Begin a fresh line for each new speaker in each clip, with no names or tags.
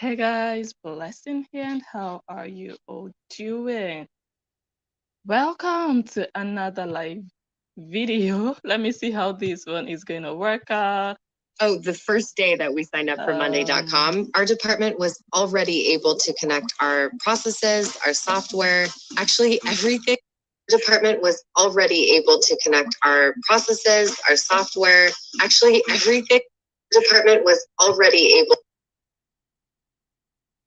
Hey guys, Blessing here, and how are you all doing? Welcome to another live video. Let me see how this one is going to work out.
Oh, the first day that we signed up for Monday.com, our department was already able to connect our processes, our software, actually everything. Department was already able to connect our processes, our software, actually everything. Department was already able.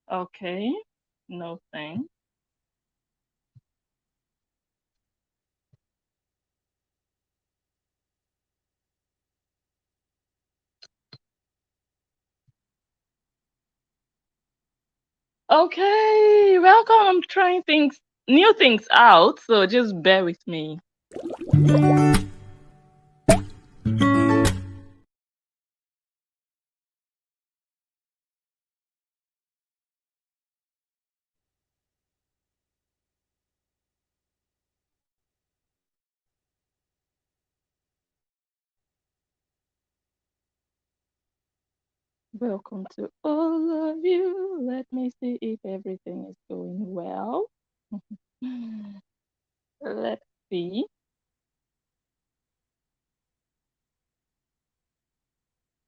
Okay, no thanks. Okay, welcome. I'm trying new things out, so just bear with me. Welcome to all of you. Let me see if everything is going well. Let's see.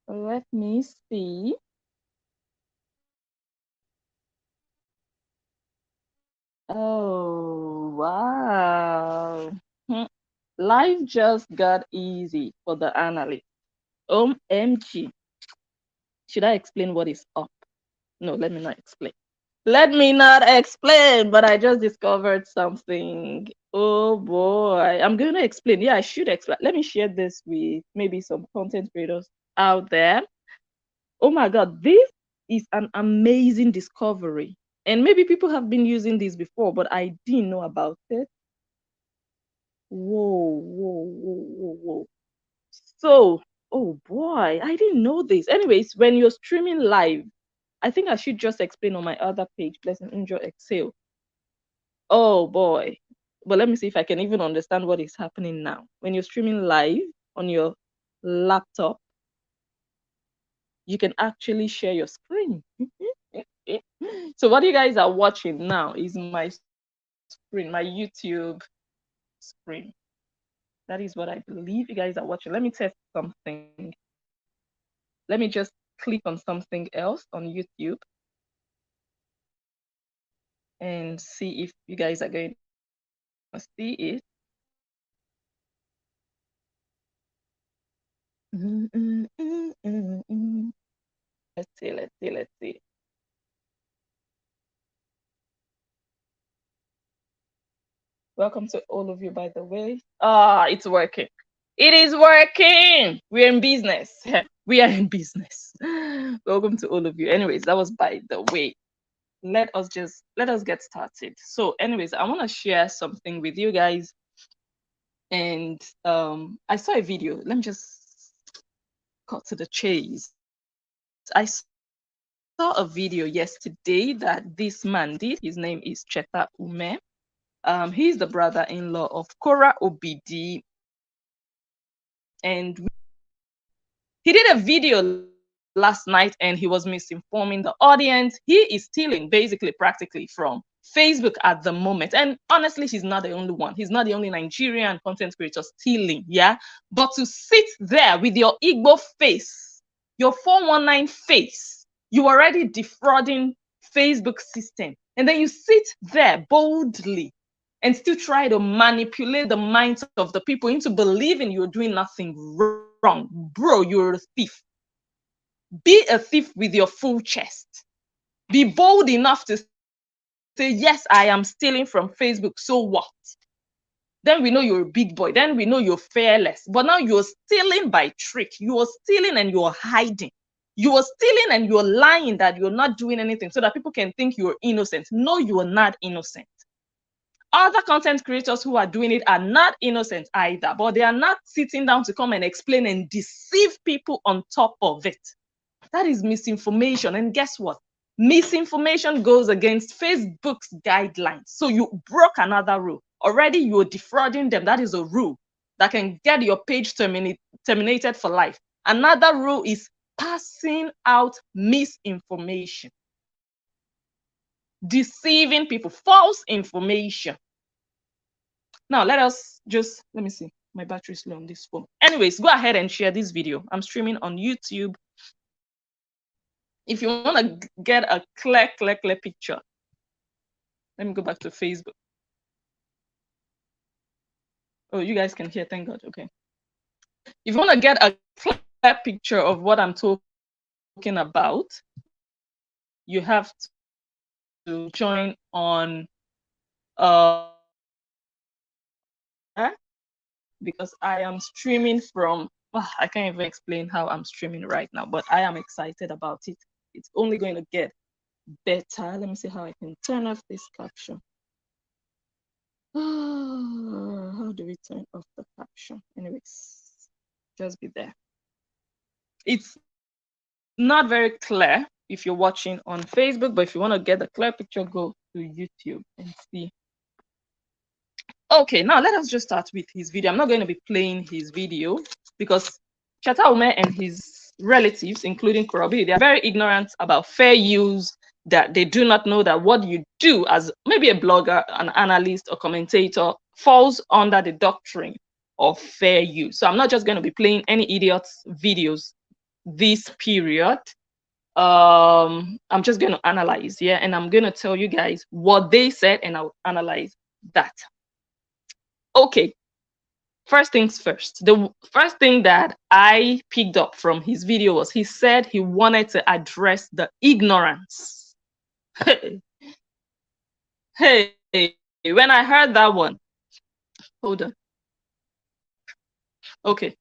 Let me see. Oh, wow. Hmm. Life just got easy for the analyst. OMG. Should I explain what is up? No, let me not explain. Let me not explain, but I just discovered something. Oh boy. I'm going to explain. Yeah, I should explain. Let me share this with maybe some content creators out there. Oh my God, this is an amazing discovery. And maybe people have been using this before, but I didn't know about it. Whoa, whoa, whoa, whoa, whoa. So, oh boy, I didn't know this. Anyways, when you're streaming live, I think I should just explain on my other page, Blessing Njoh Excel. Oh boy. But let me see if I can even understand what is happening now. When you're streaming live on your laptop, you can actually share your screen. So what you guys are watching now is my screen, my YouTube screen. That is what I believe you guys are watching. Let me test something. Let me just click on something else on YouTube and see if you guys are going to see it. Let's see. Welcome to all of you, by the way. Ah, it's working. It is working. We're in business. We are in business. Welcome to all of you. Anyways, that was by the way. Let us get started. So, anyways, I want to share something with you guys. And I saw a video. Let me just cut to the chase. I saw a video yesterday that this man did. His name is Cheta Umeh. He's the brother-in-law of Kora Obidi, and he did a video last night and he was misinforming the audience. He is stealing basically practically from Facebook at the moment. And honestly, he's not the only one. He's not the only Nigerian content creator stealing, yeah? But to sit there with your Igbo face, your 419 face, you already defrauding Facebook system. And then you sit there boldly and still try to manipulate the minds of the people into believing you're doing nothing wrong. Bro, you're a thief. Be a thief with your full chest. Be bold enough to say, yes, I am stealing from Facebook. So what? Then we know you're a big boy. Then we know you're fearless. But now you're stealing by trick. You're stealing and you're hiding. You're stealing and you're lying that you're not doing anything so that people can think you're innocent. No, you are not innocent. Other content creators who are doing it are not innocent either, but they are not sitting down to come and explain and deceive people on top of it. That is misinformation. And guess what? Misinformation goes against Facebook's guidelines. So you broke another rule. Already you're defrauding them. That is a rule that can get your page terminated for life. Another rule is passing out misinformation. deceiving people, false information. Now let me see. My battery is low on this phone. Anyways, go ahead and share this video. I'm streaming on YouTube. If you want to get a clear picture, let me go back to Facebook. Oh, you guys can hear, thank God. Okay. If you want to get a clear picture of what I'm talking about, you have to join on because I am streaming from, I can't even explain how I'm streaming right now, but I am excited about it. It's only going to get better. Let me see how I can turn off this caption. How do we turn off the caption? Anyways, just be there. It's not very clear if you're watching on Facebook, but if you want to get a clear picture, go to YouTube and see. Okay, now let us just start with his video. I'm not going to be playing his video because Cheta Umeh and his relatives, including Korobi, they are very ignorant about fair use, that they do not know that what you do as maybe a blogger, an analyst, or commentator falls under the doctrine of fair use. So I'm not just going to be playing any idiot's videos this period. I'm just going to analyze, yeah, and I'm going to tell you guys what they said, and I'll analyze that. Okay, first things first. The first thing that I picked up from his video was he said he wanted to address the ignorance. Hey, when I heard that one, hold on. Okay.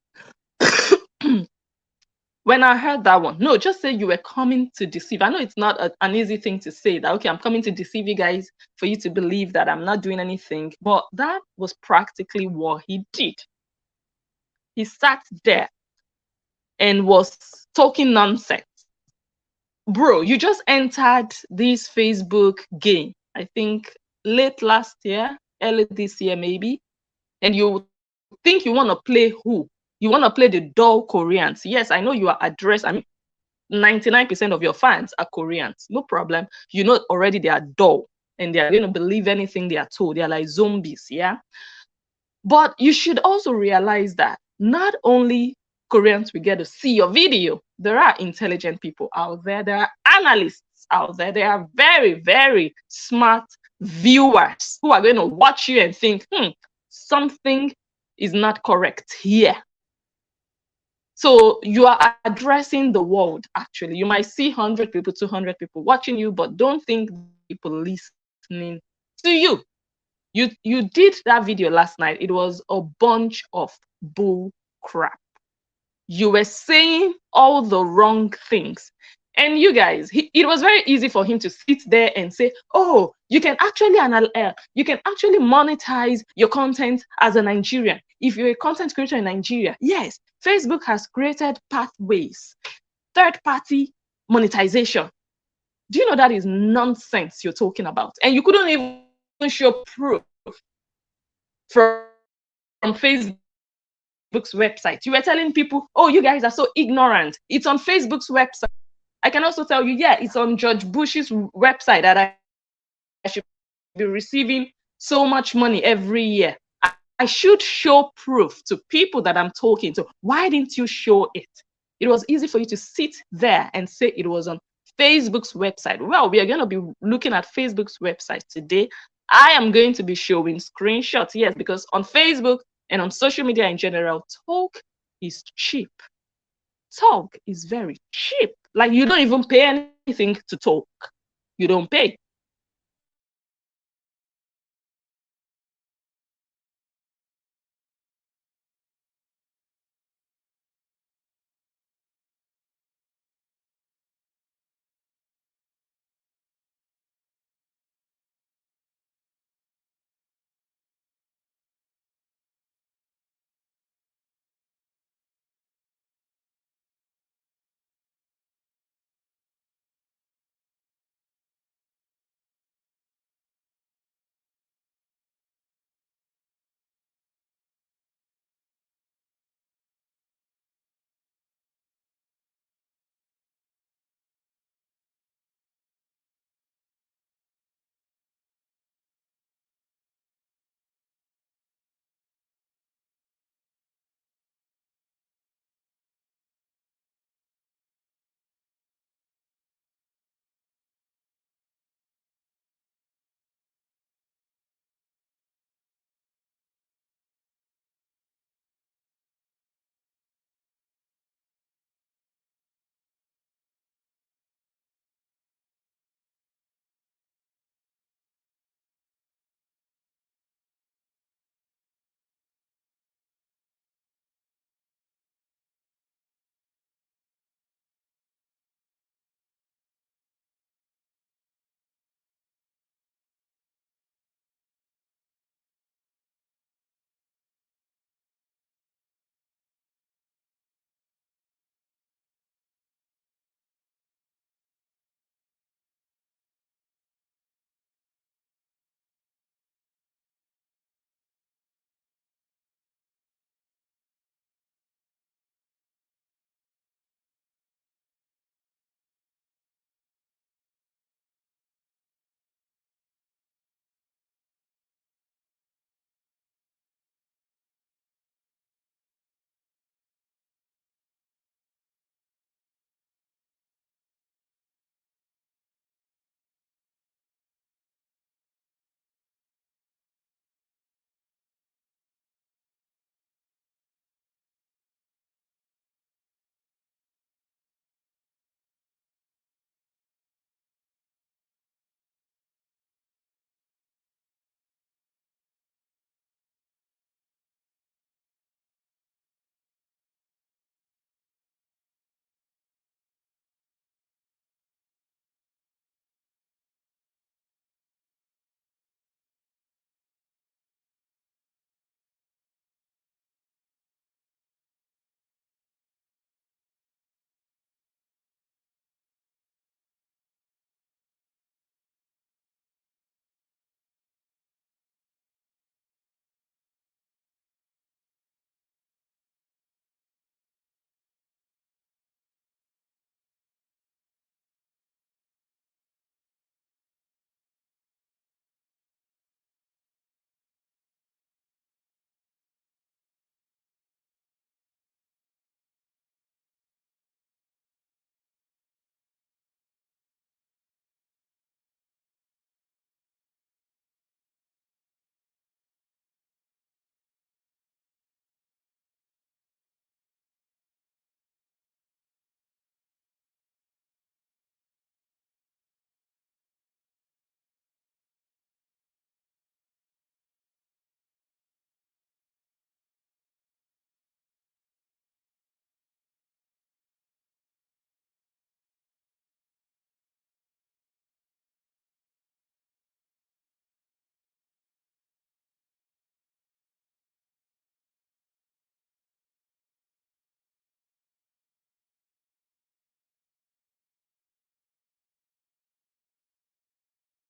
When I heard that one, no, just say you were coming to deceive. I know it's not an easy thing to say that, okay, I'm coming to deceive you guys for you to believe that I'm not doing anything. But that was practically what he did. He sat there and was talking nonsense. Bro, you just entered this Facebook game, I think late last year, early this year maybe, and you think you want to play who? You want to play the dull Koreans. Yes, I know you are addressed. I mean, 99% of your fans are Koreans. No problem. You know already they are dull and they are going to believe anything they are told. They are like zombies, yeah? But you should also realize that not only Koreans will get to see your video, there are intelligent people out there. There are analysts out there. There are very, very smart viewers who are going to watch you and think, something is not correct here. So you are addressing the world, actually. You might see 100 people, 200 people watching you, but don't think people listening to you. You did that video last night. It was a bunch of bull crap. You were saying all the wrong things. And you guys, it was very easy for him to sit there and say, oh, you can actually monetize your content as a Nigerian. If you're a content creator in Nigeria, yes, Facebook has created pathways, third-party monetization. Do you know that is nonsense you're talking about? And you couldn't even show proof from Facebook's website. You were telling people, oh, you guys are so ignorant. It's on Facebook's website. I can also tell you, yeah, it's on George Bush's website that I should be receiving so much money every year. I should show proof to people that I'm talking to. Why didn't you show it? It was easy for you to sit there and say it was on Facebook's website. Well, we are going to be looking at Facebook's website today. I am going to be showing screenshots, yes, because on Facebook and on social media in general, talk is cheap. Talk is very cheap. Like, you don't even pay anything to talk. You don't pay.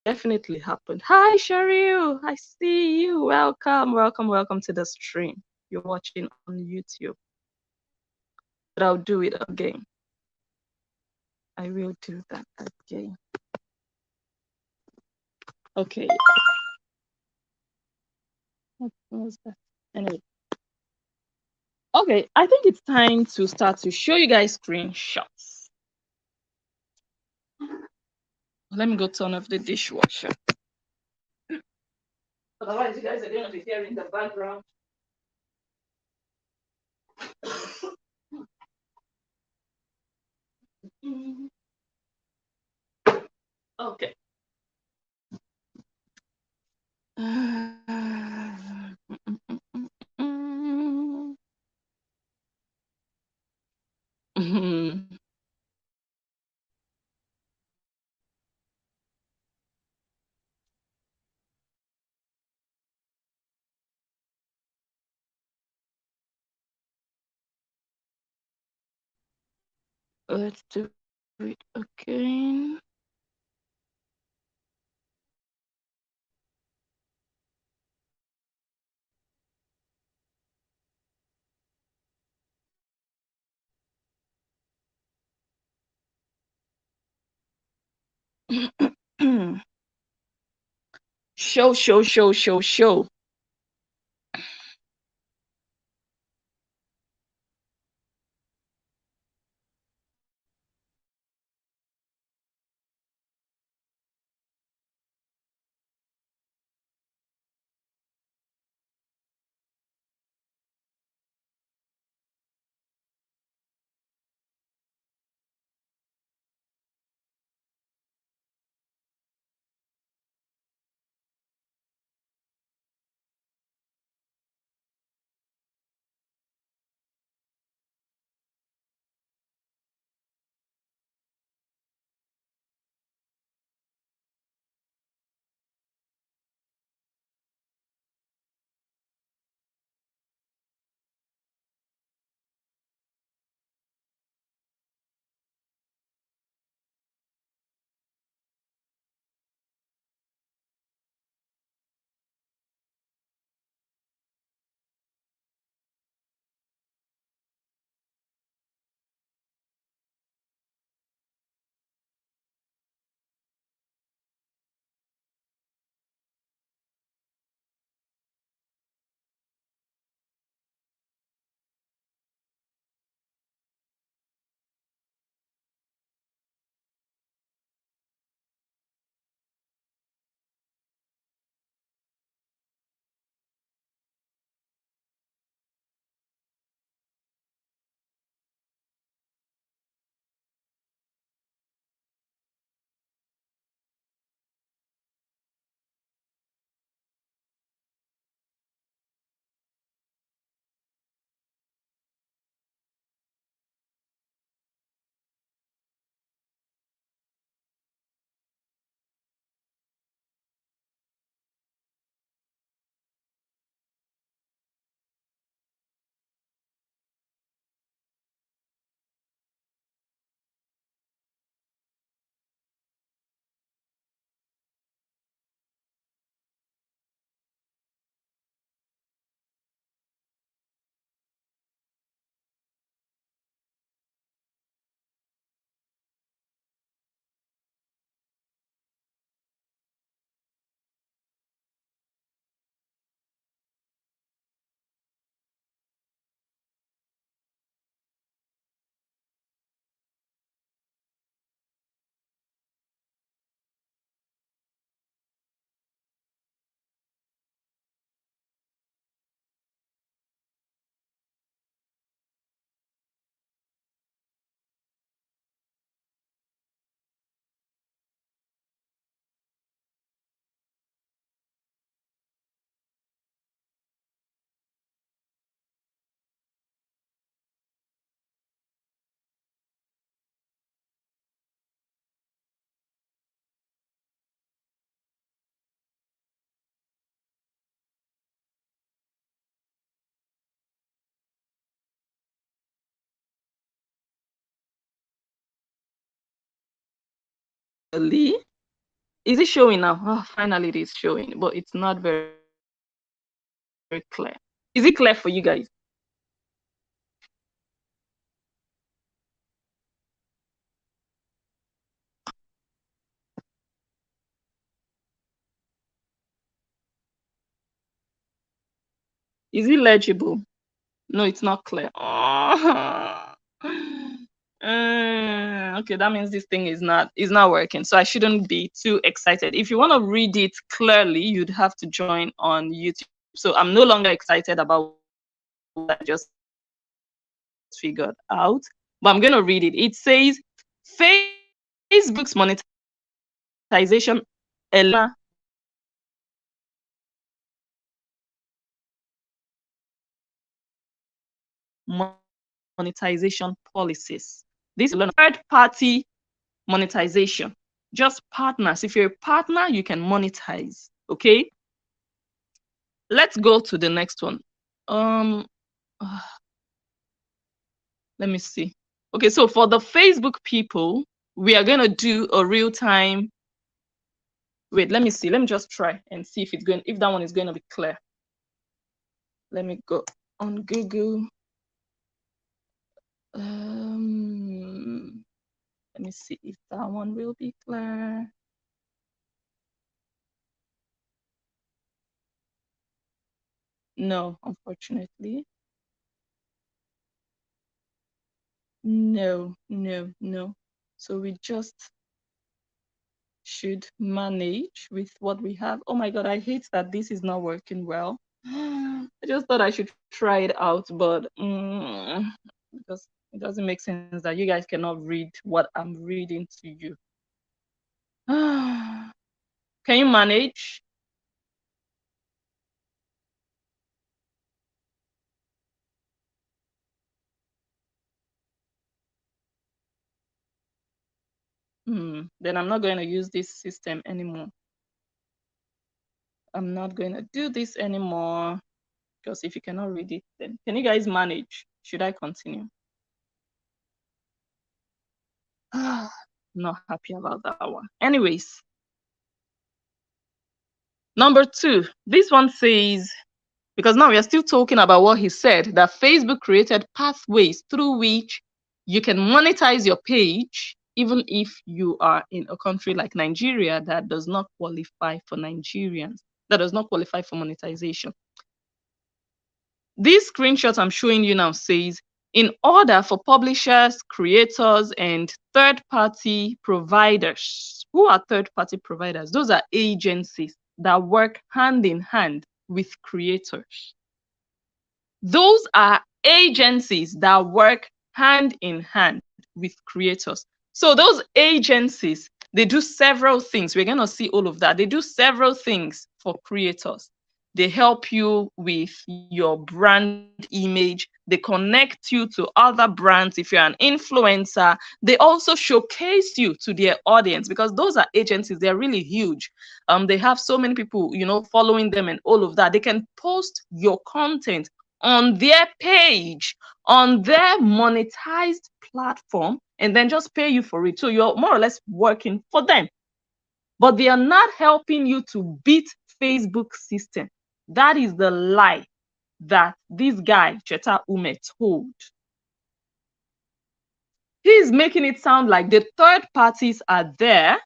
definitely happened. Hi, Sharil. I see you. Welcome, welcome, welcome to the stream. You're watching on YouTube. But I'll do it again. I will do that again. Okay. What was that? Anyway. Okay, I think it's time to start to show you guys screenshots. Let me go turn off the dishwasher. Otherwise, you guys are going to be hearing the background. Okay. Let's do it again. Show. Lee, Is it showing now? Oh, finally it is showing, but it's not very clear. Is it clear for you guys? Is it legible? No, it's not clear. Oh. Okay, that means this thing is not working. So I shouldn't be too excited. If you want to read it clearly, you'd have to join on YouTube. So I'm no longer excited about what I just figured out, but I'm going to read it. It says Facebook's monetization allows monetization policies. This is third-party monetization. Just partners. If you're a partner, you can monetize. Okay. Let's go to the next one. Let me see. Okay, so for the Facebook people, we are gonna do a real-time. Wait, let me see. Let me just try and see if that one is going to be clear. Let me go on Google. Let me see if that one will be clear. No, unfortunately. No. So we just should manage with what we have. Oh my God, I hate that this is not working well. I just thought I should try it out, but because it doesn't make sense that you guys cannot read what I'm reading to you. Can you manage? Then I'm not going to use this system anymore. I'm not going to do this anymore, because if you cannot read it, then can you guys manage? Should I continue? Not happy about that one. Anyways, number 2, this one says, because now we are still talking about what he said, that Facebook created pathways through which you can monetize your page, even if you are in a country like Nigeria that does not qualify for Nigerians, that does not qualify for monetization. This screenshot I'm showing you now says, in order for publishers, creators, and third-party providers. Who are third-party providers? Those are agencies that work hand in hand with creators. Those are agencies that work hand in hand with creators. So those agencies, they do several things. We're going to see all of that. They do several things for creators. They help you with your brand image. They connect you to other brands. If you're an influencer, they also showcase you to their audience, because those are agencies. They're really huge. They have so many people, following them and all of that. They can post your content on their page, on their monetized platform, and then just pay you for it. So you're more or less working for them. But they are not helping you to beat Facebook's system. That is the lie that this guy, Cheta Umeh, told. He's making it sound like the third parties are there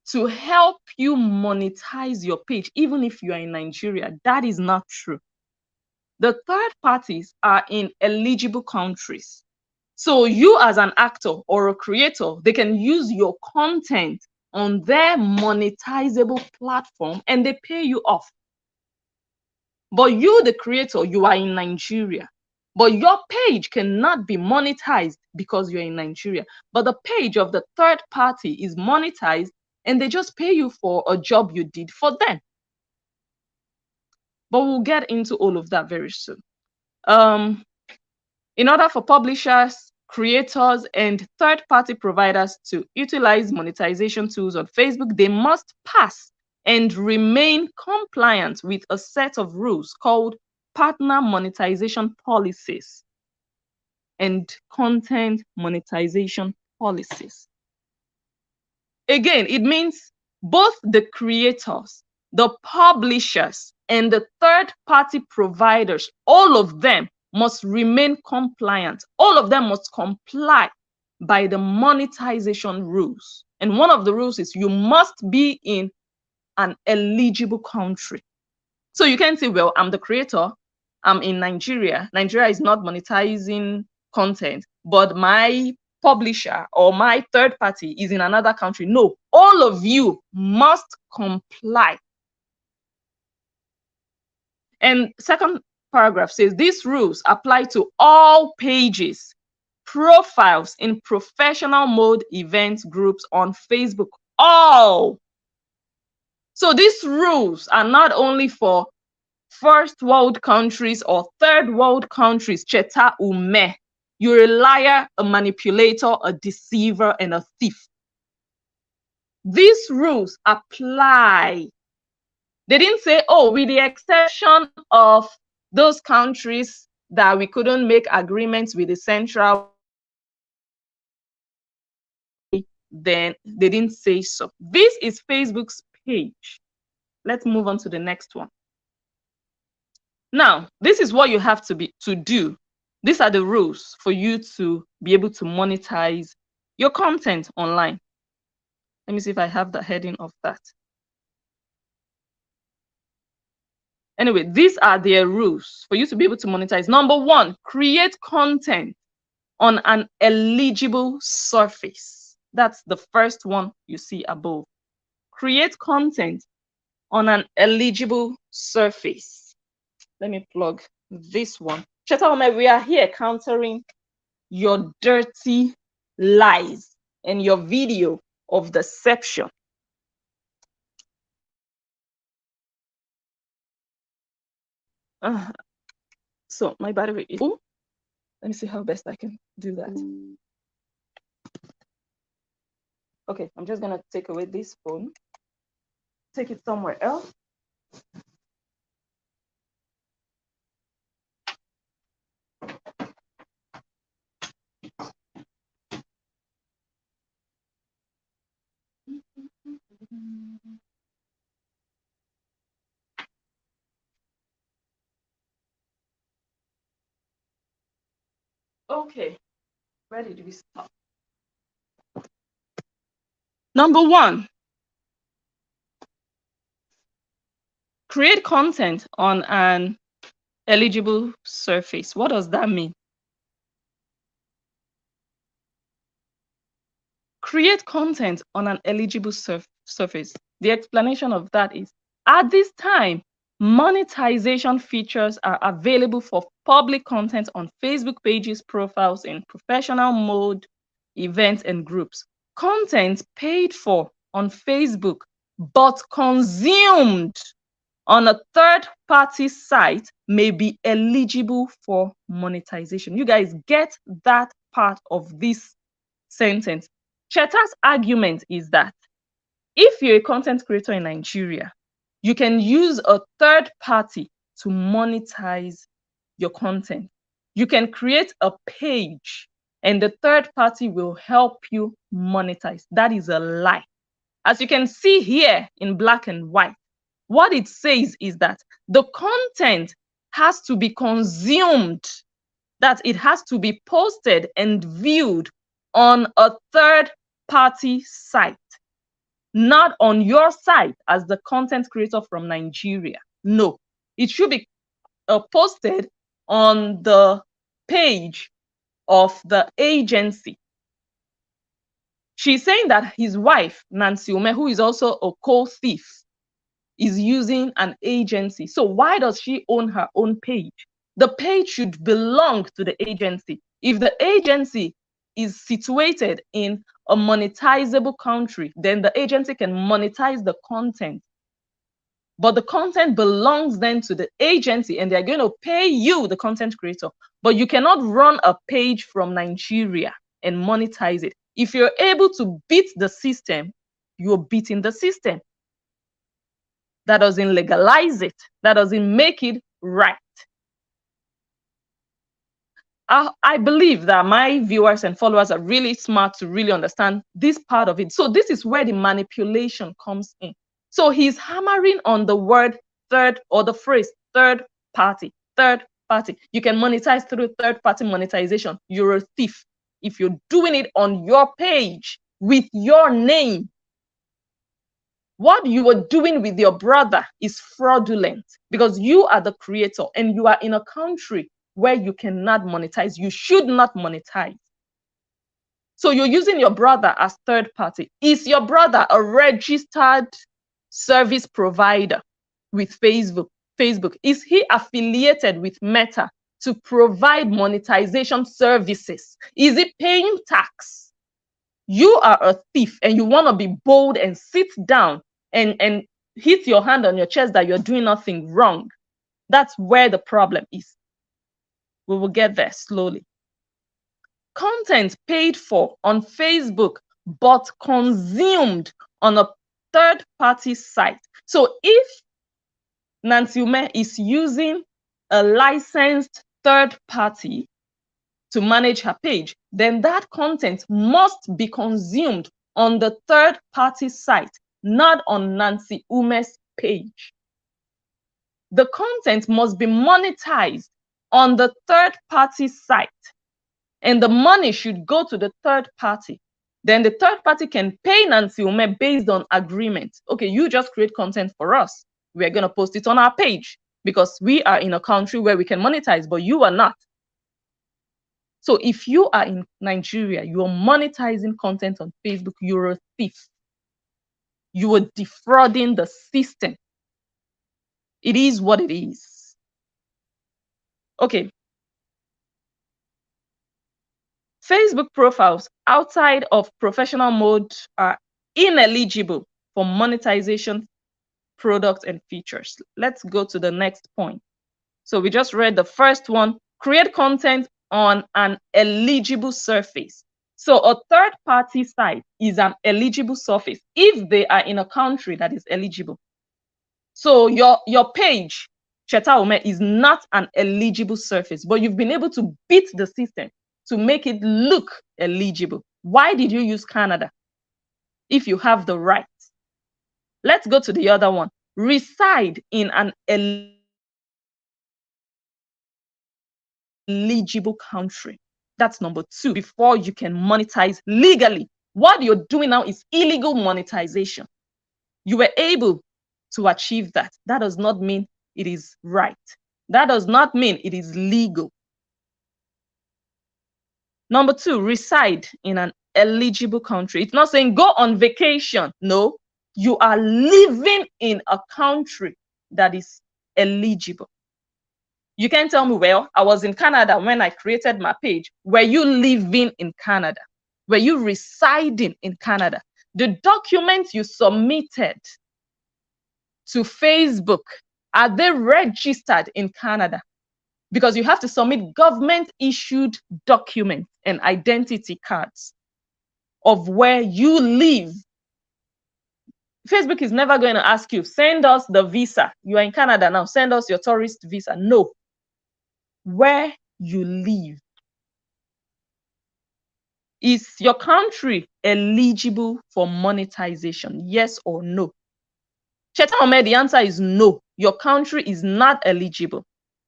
to help you monetize your page, even if you are in Nigeria. That is not true. The third parties are in eligible countries. So you as an actor or a creator, they can use your content on their monetizable platform and they pay you off. But you, the creator, you are in Nigeria. But your page cannot be monetized because you're in Nigeria. But the page of the third party is monetized and they just pay you for a job you did for them. But we'll get into all of that very soon. In order for publishers, creators, and third-party providers to utilize monetization tools on Facebook, they must pass and remain compliant with a set of rules called partner monetization policies and content monetization policies. Again, it means both the creators, the publishers, and the third-party providers, all of them must remain compliant. All of them must comply by the monetization rules. And one of the rules is you must be in an eligible country. So you can say, well, I'm the creator, I'm in Nigeria. Nigeria is not monetizing content, but my publisher or my third party is in another country. No, all of you must comply. And second paragraph says these rules apply to all pages, profiles in professional mode event groups on Facebook. All. So these rules are not only for first world countries or third world countries. Cheta Umeh. You're a liar, a manipulator, a deceiver, and a thief. These rules apply. They didn't say, oh, with the exception of those countries that we couldn't make agreements with the central, then they didn't say so. This is Facebook's page. Let's move on to the next one. Now, this is what you have to do. These are the rules for you to be able to monetize your content online. Let me see if I have the heading of that. Anyway, these are their rules for you to be able to monetize. Number one, create content on an eligible surface. That's the first one you see above. Create content on an eligible surface. Let me plug this one. Cheta Umeh, we are here countering your dirty lies and your video of deception. So my battery is full. Let me see how best I can do that. Okay, I'm just gonna take away this phone, take it somewhere else. Okay, where did we stop? Number one, create content on an eligible surface. What does that mean? Create content on an eligible surface. The explanation of that is, at this time, monetization features are available for public content on Facebook pages, profiles in professional mode, events, and groups. Content paid for on Facebook, but consumed on a third-party site may be eligible for monetization. You guys get that part of this sentence. Cheta's argument is that if you're a content creator in Nigeria, you can use a third party to monetize your content. You can create a page and the third party will help you monetize. That is a lie. As you can see here in black and white, what it says is that the content has to be consumed, that it has to be posted and viewed on a third-party site, not on your site as the content creator from Nigeria. No, it should be posted on the page of the agency. She's saying that his wife, Nancy Umeh, who is also a co-thief, is using an agency. So why does she own her own page? The page should belong to the agency. If the agency is situated in a monetizable country, then the agency can monetize the content. But the content belongs then to the agency and they're going to pay you, the content creator. But you cannot run a page from Nigeria and monetize it. If you're able to beat the system, you're beating the system. That doesn't legalize it. That doesn't make it right. I believe that my viewers and followers are really smart to really understand this part of it. So this is where the manipulation comes in. So he's hammering on the word third, or the phrase third party, third party. You can monetize through third party monetization. You're a thief if you're doing it on your page with your name. What you are doing with your brother is fraudulent, because you are the creator and you are in a country where you cannot monetize. You should not monetize. So you're using your brother as third party. Is your brother a registered service provider with Facebook? Is he affiliated with Meta to provide monetization services? Is he paying tax? You are a thief and you want to be bold and sit down and hit your hand on your chest that you're doing nothing wrong. That's where the problem is. We will get there slowly. Content paid for on Facebook but consumed on a third-party site. So if Nancy Umeh is using a licensed third party to manage her page, then that content must be consumed on the third party site, not on Nancy Umeh's page. The content must be monetized on the third party site, and the money should go to the third party. Then the third party can pay Nancy Umeh based on agreement. Okay, you just create content for us. We're going to post it on our page because we are in a country where we can monetize, but you are not. So if you are in Nigeria, you are monetizing content on Facebook, you're a thief. You are defrauding the system. It is what it is. Okay. Facebook profiles outside of professional mode are ineligible for monetization products and features. Let's go to the next point. So we just read the first one, create content on an eligible surface. So a third-party site is an eligible surface if they are in a country that is eligible. So your page, Cheta Umeh, is not an eligible surface, but you've been able to beat the system to make it look eligible. Why did you use Canada if you have the right? Let's go to the other one. Reside in an eligible country. That's number 2 before you can monetize legally. What you're doing now is illegal monetization. You were able to achieve that. That does not mean it is right. That does not mean it is legal. Number 2, reside in an eligible country. It's not saying go on vacation. No, you are living in a country that is eligible. You can tell me, well, I was in Canada when I created my page. Were you living in Canada? Were you residing in Canada? The documents you submitted to Facebook, are they registered in Canada? Because you have to submit government-issued documents and identity cards of where you live. Facebook is never going to ask you, send us the visa. You are in Canada now, send us your tourist visa. No. Where you live. Is your country eligible for monetization? Yes or no? Cheta Umeh, the answer is no. Your country is not eligible.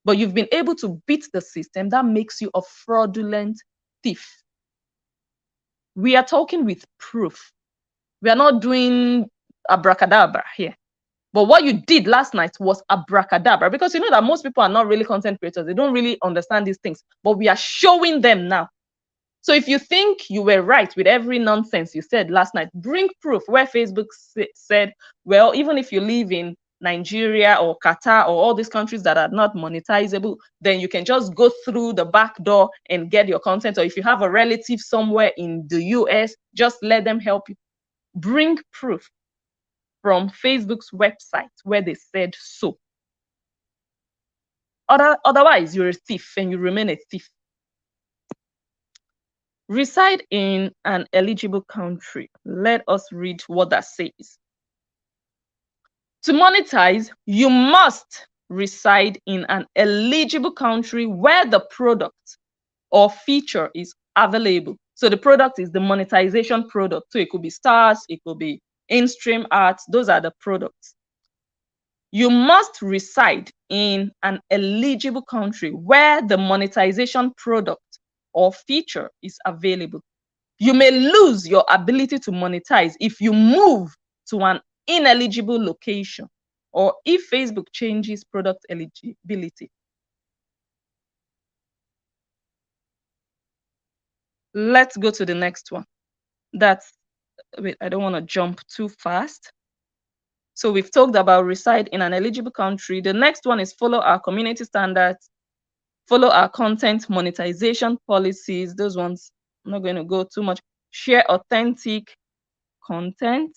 But you've been able to beat the system. That makes you a fraudulent thief. We are talking with proof. We are not doing abracadabra here. But what you did last night was abracadabra, because you know that most people are not really content creators. They don't really understand these things. But we are showing them now. So if you think you were right with every nonsense you said last night, bring proof where Facebook said, well, even if you live in Nigeria or Qatar or all these countries that are not monetizable, then you can just go through the back door and get your content. Or if you have a relative somewhere in the US, just let them help you. Bring proof from Facebook's website where they said so. Otherwise, you're a thief and you remain a thief. Reside in an eligible country. Let us read what that says. To monetize, you must reside in an eligible country where the product or feature is available. So the product is the monetization product. So it could be stars, it could be in-stream ads. Those are the products. You must reside in an eligible country where the monetization product or feature is available. You may lose your ability to monetize if you move to an ineligible location or if Facebook changes product eligibility. Let's go to the next one. Wait, I don't want to jump too fast. So we've talked about reside in an eligible country. The next one is follow our community standards, follow our content monetization policies. Those ones, I'm not going to go too much. Share authentic content.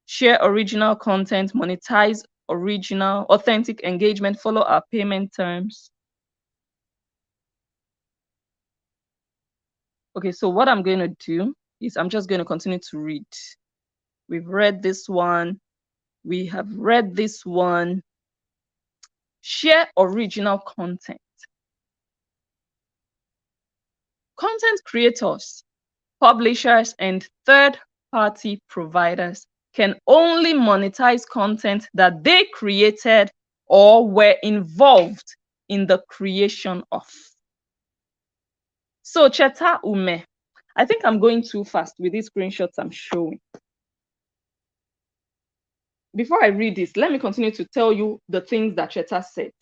Share original content, monetize original, authentic engagement, follow our payment terms. Okay, so what I'm going to do is I'm just going to continue to read. We've read this one. We have read this one. Share original content. Content creators, publishers, and third-party providers can only monetize content that they created or were involved in the creation of. So Cheta Umeh, I think I'm going too fast with these screenshots I'm showing. Before I read this, let me continue to tell you the things that Cheta said.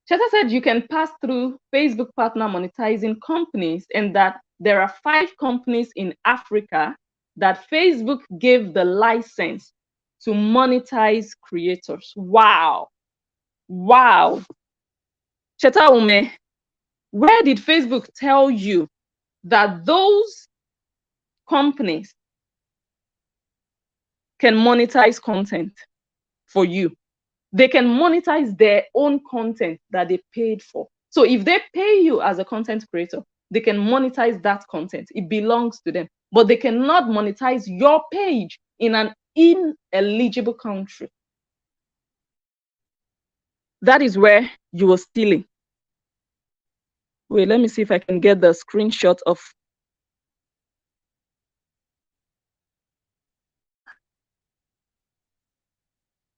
Cheta said you can pass through Facebook partner monetizing companies and that there are 5 companies in Africa that Facebook gave the license to monetize creators. Wow. Wow. Cheta Umeh, where did Facebook tell you that those companies can monetize content for you? They can monetize their own content that they paid for. So if they pay you as a content creator, they can monetize that content. It belongs to them. But they cannot monetize your page in an ineligible country. That is where you were stealing. Wait, let me see if I can get the screenshot of.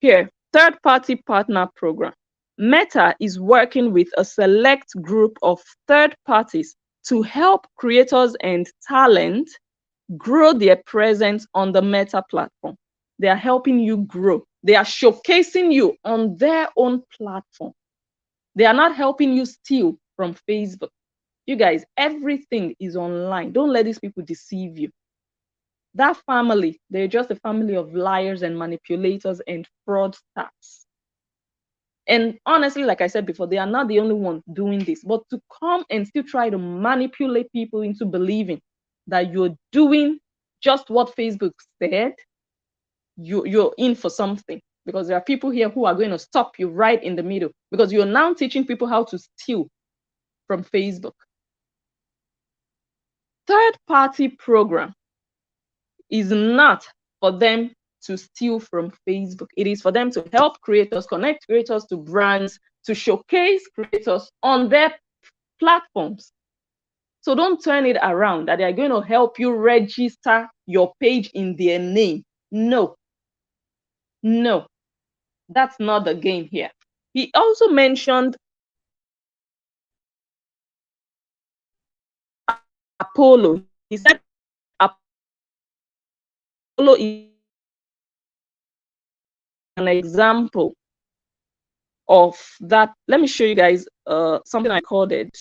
Here, third-party partner program. Meta is working with a select group of third parties to help creators and talent grow their presence on the Meta platform. They are helping you grow. They are showcasing you on their own platform. They are not helping you steal from Facebook. You guys, everything is online. Don't let these people deceive you. That family, they're just a family of liars and manipulators and fraudsters. And honestly, like I said before, they are not the only ones doing this. But to come and still try to manipulate people into believing that you're doing just what Facebook said, you're in for something. Because there are people here who are going to stop you right in the middle. Because you're now teaching people how to steal from Facebook. Third-party program is not for them to steal from Facebook. It is for them to help creators, connect creators to brands, to showcase creators on their platforms. So don't turn it around that they are going to help you register your page in their name. No. No. That's not the game here. He also mentioned Apollo. He said Apollo is an example of that. Let me show you guys something I called it.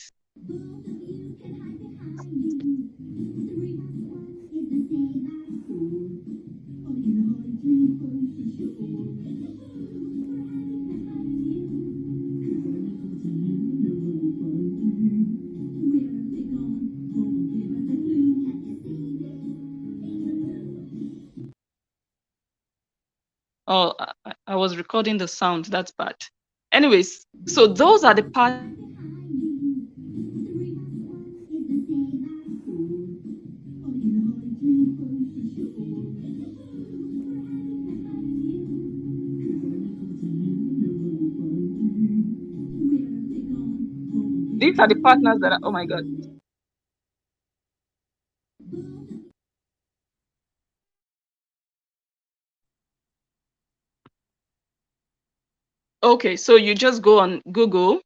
Oh, I was recording the sound. That's bad. Anyways, so those are the parts. These are the partners that are, oh my God. Okay, so you just go on Google.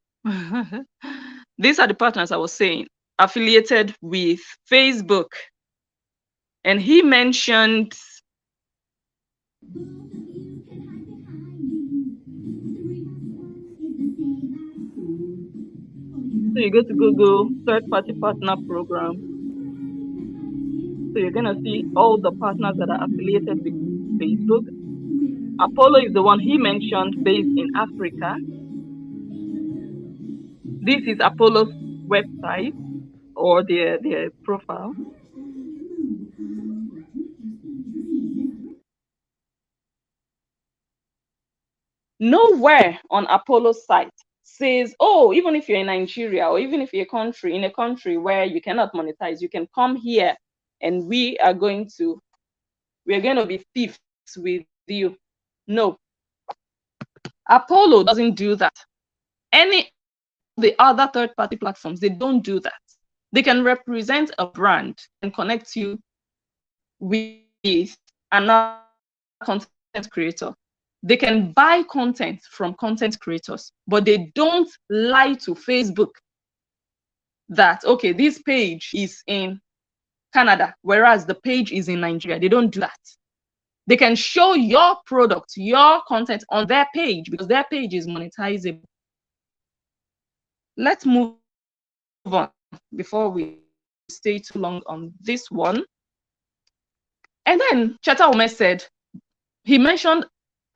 These are the partners I was saying, affiliated with Facebook. And he mentioned, so you go to Google, third-party partner program. So you're going to see all the partners that are affiliated with Facebook. Apollo is the one he mentioned based in Africa. This is Apollo's website or their profile. Nowhere on Apollo's site says, oh, even if you're in Nigeria or even if you're in a country where you cannot monetize, you can come here and we are going to be thieves with you. No. Apollo doesn't do that. Any of the other third-party platforms, they don't do that. They can represent a brand and connect you with another content creator. They can buy content from content creators, but they don't lie to Facebook that, okay, this page is in Canada, whereas the page is in Nigeria. They don't do that. They can show your product, your content on their page because their page is monetizable. Let's move on before we stay too long on this one. And then Cheta Umeh said, he mentioned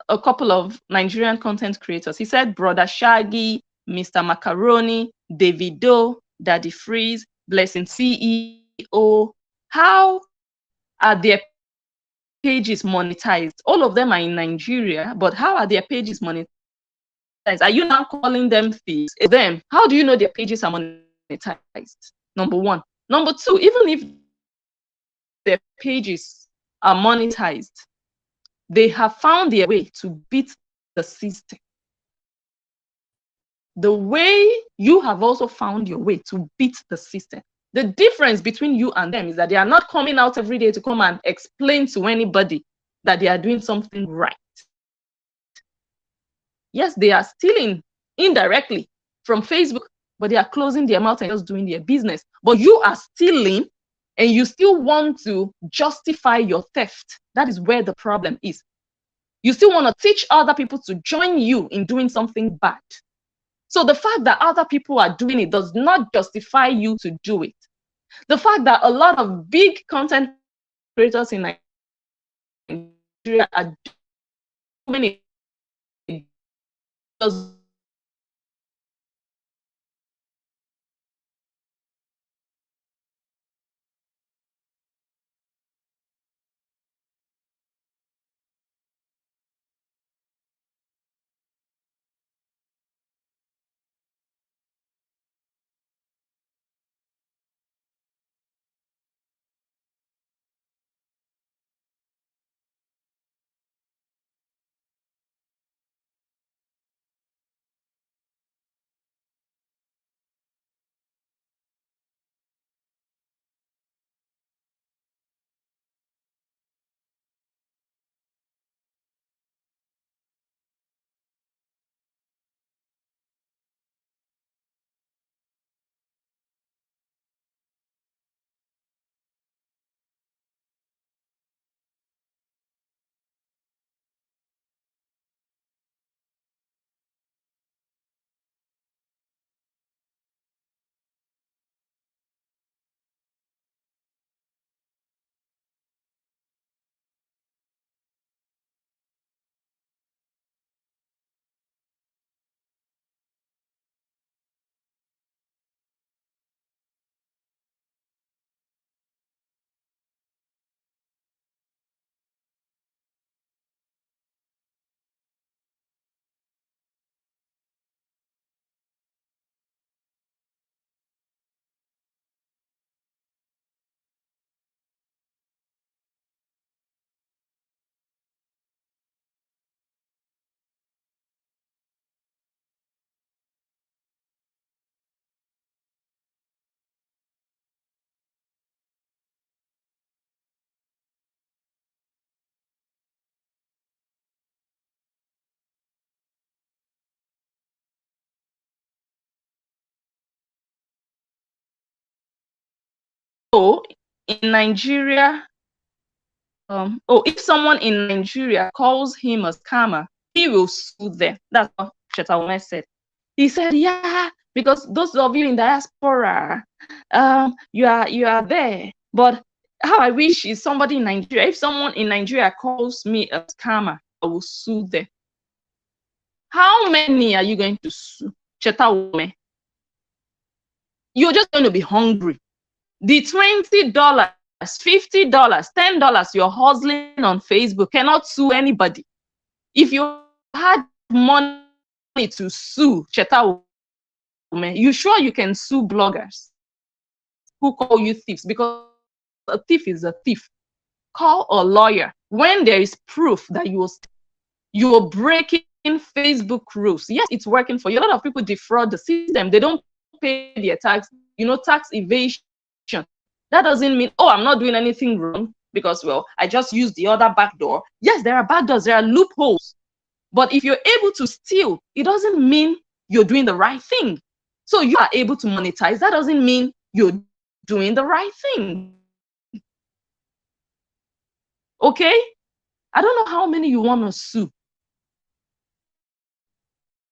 a couple of Nigerian content creators. He said Brother Shaggy, Mr. Macaroni, Davido, Daddy Freeze, Blessing CEO. How are their pages monetized? All of them are in Nigeria, but how are their pages monetized? Are you now calling them thieves? Them, how do you know their pages are monetized? Number one. Number two, even if their pages are monetized, they have found their way to beat the system. The way you have also found your way to beat the system. The difference between you and them is that they are not coming out every day to come and explain to anybody that they are doing something right. Yes, they are stealing indirectly from Facebook, but they are closing their mouth and just doing their business. But you are stealing and you still want to justify your theft. That is where the problem is. You still want to teach other people to join you in doing something bad. So the fact that other people are doing it does not justify you to do it. The fact that a lot of big content creators in Nigeria are doing it does in Nigeria, if someone in Nigeria calls him a scammer, he will sue them. That's what Cheta Umeh said. He said, yeah, because those of you in diaspora, you are there. But how I wish is somebody in Nigeria. If someone in Nigeria calls me a scammer, I will sue them. How many are you going to sue? Cheta Umeh? You're just going to be hungry. The $20, $50, $10 you're hustling on Facebook cannot sue anybody. If you had money to sue Cheta Umeh, you sure you can sue bloggers who call you thieves? Because a thief is a thief. Call a lawyer when there is proof that you're breaking Facebook rules. Yes, it's working for you. A lot of people defraud the system. They don't pay their tax. Tax evasion. That doesn't mean, oh, I'm not doing anything wrong because, well, I just used the other back door. Yes, there are back doors, there are loopholes. But if you're able to steal, it doesn't mean you're doing the right thing. So you are able to monetize. That doesn't mean you're doing the right thing. Okay? I don't know how many you want to sue.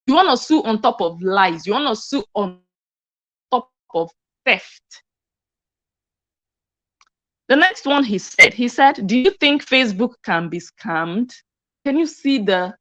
You want to sue on top of lies. You want to sue on top of theft. The next one he said, do you think Facebook can be scammed? Can you see the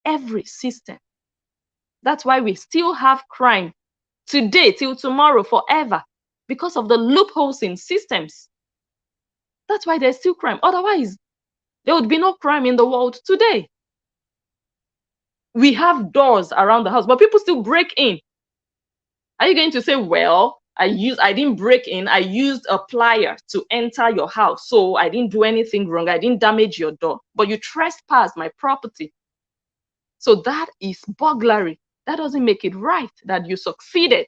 every system. That's why we still have crime today, till tomorrow, forever, because of the loopholes in systems. That's why there's still crime. Otherwise, there would be no crime in the world today. We have doors around the house, but people still break in. Are you going to say, well, I didn't break in, I used a plier to enter your house, so I didn't do anything wrong, I didn't damage your door, but you trespassed my property. So that is burglary. That doesn't make it right that you succeeded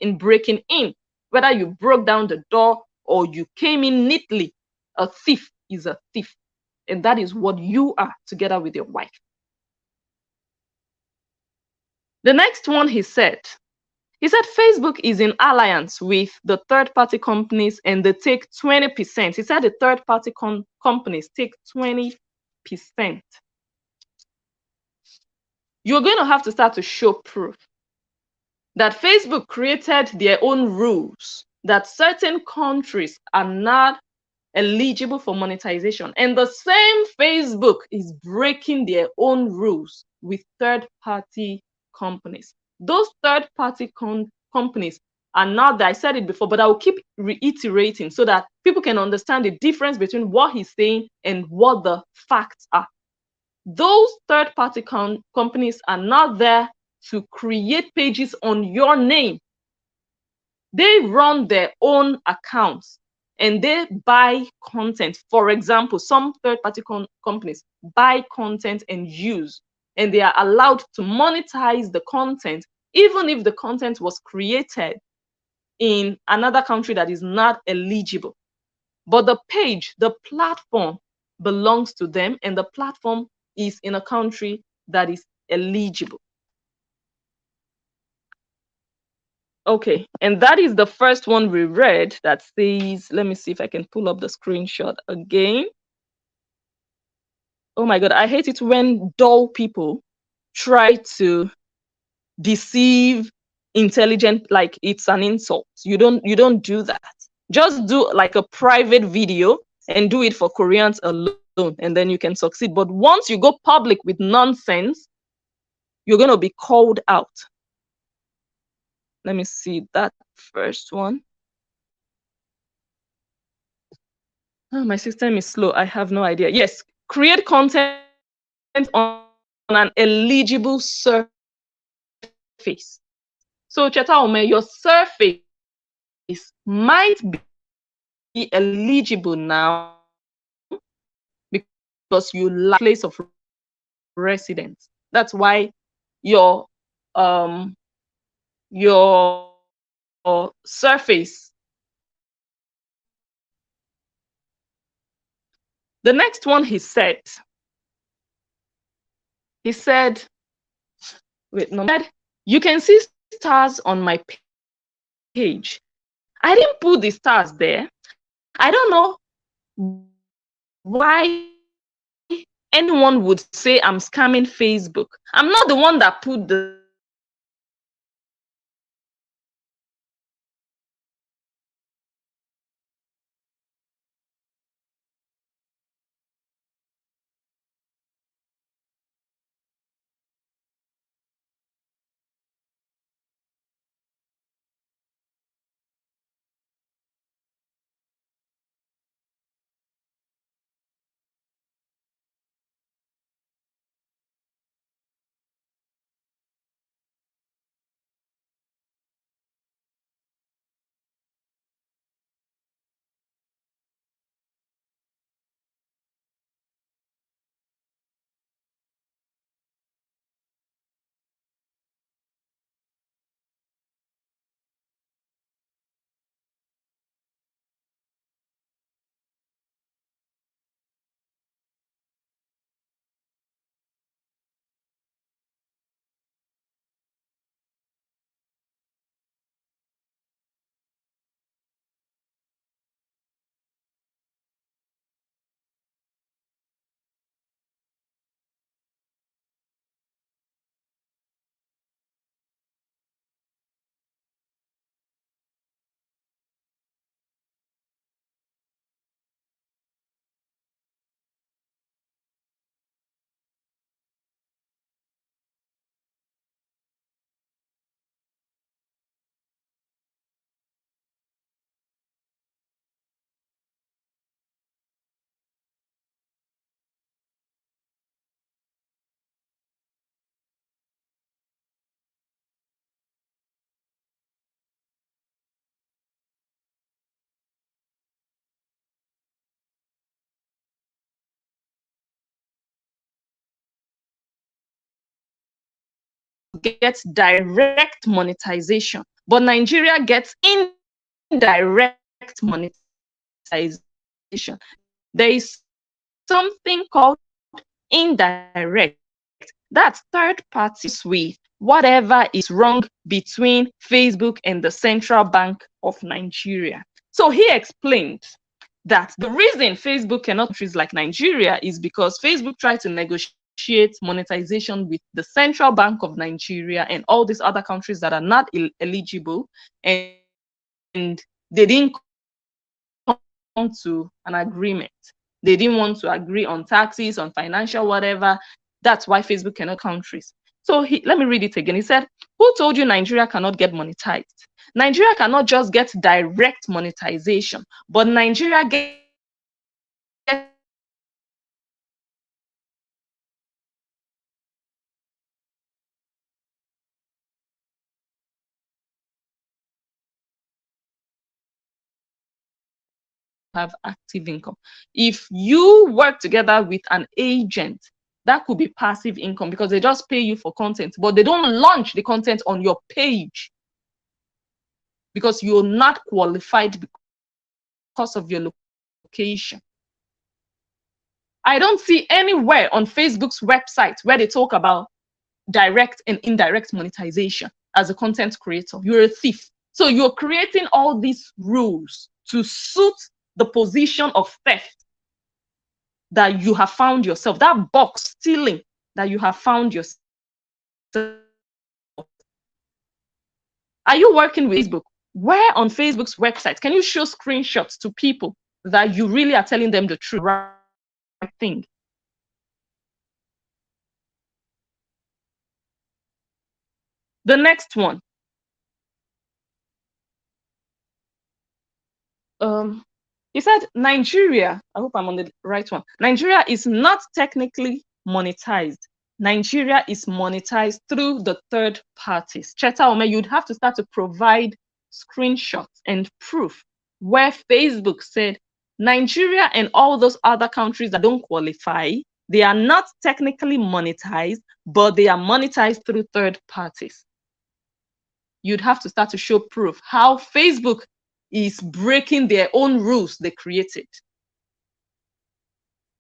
in breaking in. Whether you broke down the door or you came in neatly, a thief is a thief. And that is what you are, together with your wife. The next one he said Facebook is in alliance with the third-party companies and they take 20%. He said the third-party companies take 20%. You're going to have to start to show proof that Facebook created their own rules, that certain countries are not eligible for monetization. And the same Facebook is breaking their own rules with third-party companies. Those third-party companies are not there. I said it before, but I will keep reiterating so that people can understand the difference between what he's saying and what the facts are. Those third-party companies are not there to create pages on your name. They run their own accounts and they buy content. For example, some third-party companies buy content and use, and they are allowed to monetize the content, even if the content was created in another country that is not eligible. but the page, the platform belongs to them, and the platform is in a country that is eligible. Okay, and that is the first one we read that says, let me see if I can pull up the screenshot again. Oh my God, I hate it when dull people try to deceive intelligent, like it's an insult. You don't do that. Just do like a private video and do it for Koreans alone, and then you can succeed. But once you go public with nonsense, you're going to be called out. Let me see that first one. Oh, my system is slow. I have no idea. Yes, create content on an eligible surface. So Cheta Umeh, your surface might be eligible now because you lack place of residence. That's why your surface. The next one he said, wait, no, you can see stars on my page. I didn't put the stars there. I don't know why anyone would say I'm scamming Facebook. I'm not the one that put the gets direct monetization, but Nigeria gets indirect monetization. There is something called indirect. That's third parties with whatever is wrong between Facebook and the Central Bank of Nigeria. So he explained that the reason Facebook cannot countries like Nigeria is because Facebook tried to negotiate monetization with the Central Bank of Nigeria and all these other countries that are not eligible, and they didn't come to an agreement. They didn't want to agree on taxes, on financial whatever. That's why Facebook cannot countries. So let me read it again. He said, who told you Nigeria cannot get monetized? Nigeria cannot just get direct monetization, but Nigeria gets have active income. If you work together with an agent, that could be passive income because they just pay you for content, but they don't launch the content on your page because you're not qualified because of your location. I don't see anywhere on Facebook's website where they talk about direct and indirect monetization as a content creator. You're a thief. So you're creating all these rules to suit the position of theft that you have found yourself, that box stealing that you have found yourself. Are you working with Facebook? Where on Facebook's website can you show screenshots to people that you really are telling them the true right thing? The next one. He said Nigeria, I hope I'm on the right one. Nigeria is not technically monetized. Nigeria is monetized through the third parties. Cheta Umeh, you'd have to start to provide screenshots and proof where Facebook said Nigeria and all those other countries that don't qualify, they are not technically monetized, but they are monetized through third parties. You'd have to start to show proof how Facebook is breaking their own rules they created.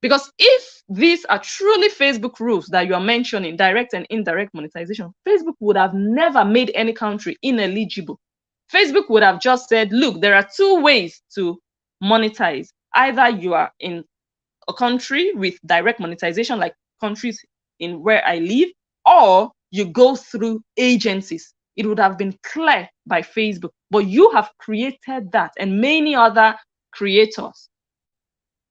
Because if these are truly Facebook rules that you are mentioning, direct and indirect monetization, Facebook would have never made any country ineligible. Facebook would have just said, look, there are two ways to monetize. Either you are in a country with direct monetization, like countries in where I live, or you go through agencies. It would have been clear by Facebook, but you have created that and many other creators.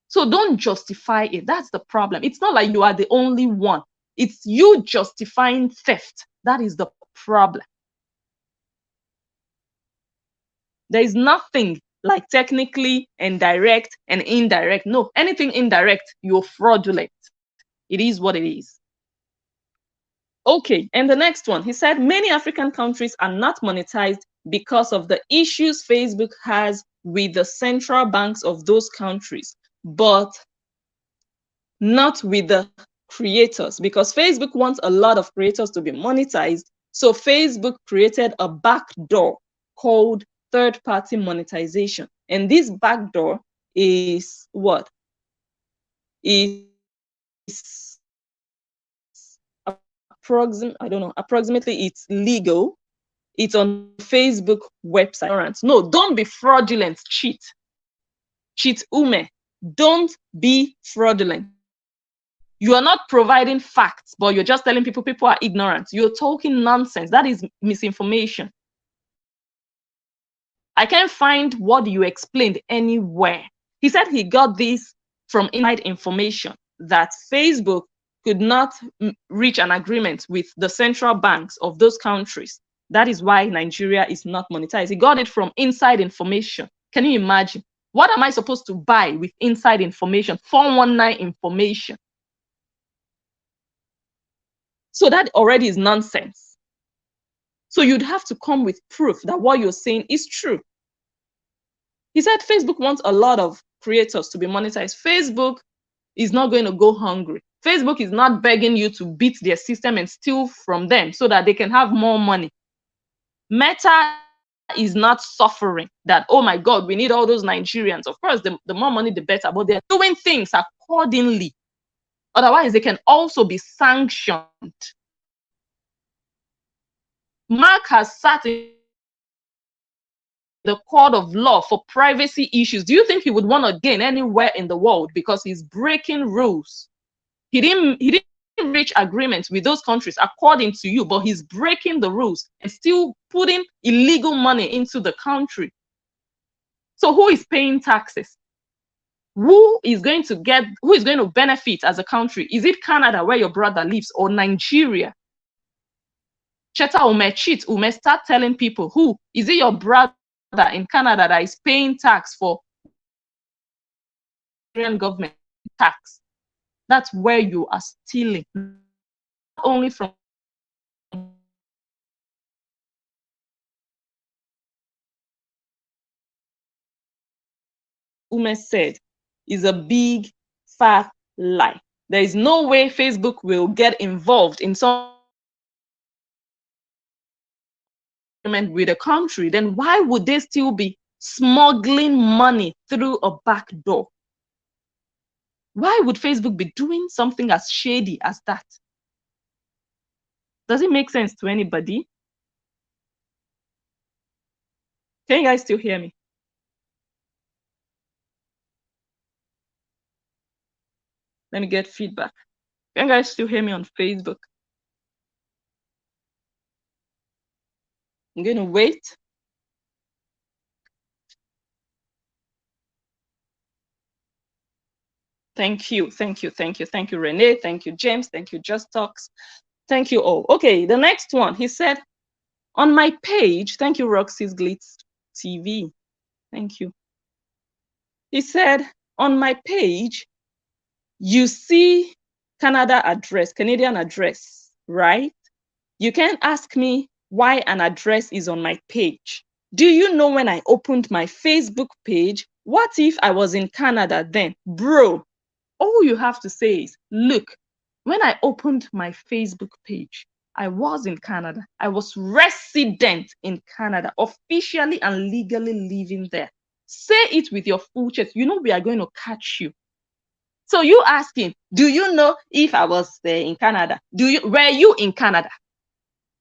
So don't justify it. That's the problem. It's not like you are the only one. It's you justifying theft. That is the problem. There is nothing like technically and direct and indirect. No, anything indirect, you're fraudulent. It is what it is. Okay, and the next one, he said many African countries are not monetized because of the issues Facebook has with the central banks of those countries, but not with the creators, because Facebook wants a lot of creators to be monetized. So Facebook created a backdoor called third-party monetization. And this backdoor is what? Is approximately it's legal. It's on Facebook website. No, don't be fraudulent, Cheta Umeh. Don't be fraudulent. You are not providing facts, but you're just telling people are ignorant. You're talking nonsense. That is misinformation. I can't find what you explained anywhere. He said he got this from inside information that Facebook could not reach an agreement with the central banks of those countries. That is why Nigeria is not monetized. He got it from inside information. Can you imagine? What am I supposed to buy with inside information, 419 information? So that already is nonsense. So you'd have to come with proof that what you're saying is true. He said Facebook wants a lot of creators to be monetized. Facebook is not going to go hungry. Facebook is not begging you to beat their system and steal from them so that they can have more money. Meta is not suffering that, oh my God, we need all those Nigerians. Of course, the more money, the better, but they're doing things accordingly. Otherwise, they can also be sanctioned. Mark has sat in the court of law for privacy issues. Do you think he would want to gain anywhere in the world because he's breaking rules? He didn't reach agreements with those countries according to you, but he's breaking the rules and still putting illegal money into the country. So who is paying taxes? Who is going to benefit as a country? Is it Canada, where your brother lives, or Nigeria? Cheta Umeh, start telling people, who is it, your brother in Canada that is paying tax for Nigerian government tax? That's where you are stealing, not only from Umeh said is a big fat lie. There is no way Facebook will get involved in some with a country. Then why would they still be smuggling money through a back door? Why would Facebook be doing something as shady as that? Does it make sense to anybody? Can you guys still hear me? Let me get feedback. Can you guys still hear me on Facebook? I'm going to wait. Thank you, thank you, thank you, thank you, Renee. Thank you, James. Thank you, Just Talks. Thank you all. Okay, the next one. He said, on my page, thank you, Roxy's Glitz TV. Thank you. He said, on my page, you see Canadian address, right? You can ask me why an address is on my page. Do you know when I opened my Facebook page? What if I was in Canada then? Bro, all you have to say is, look, when I opened my Facebook page, I was in Canada. I was resident in Canada, officially and legally living there. Say it with your full chest. You know we are going to catch you. So you asking, do you know if I was in Canada? Were you in Canada?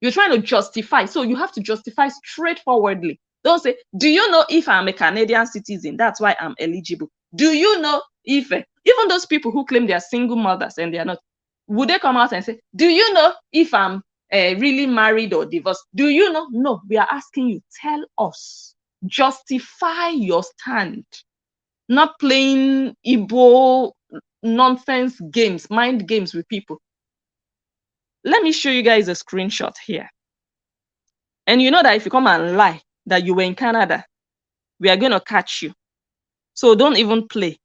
You're trying to justify. So you have to justify straightforwardly. Don't say, do you know if I'm a Canadian citizen? That's why I'm eligible. Do you know if, even those people who claim they are single mothers and they are not, would they come out and say, do you know if I'm really married or divorced? Do you know? No, we are asking you, tell us. Justify your stand. Not playing Igbo nonsense games, mind games with people. Let me show you guys a screenshot here. And you know that if you come and lie that you were in Canada, we are going to catch you. So don't even play.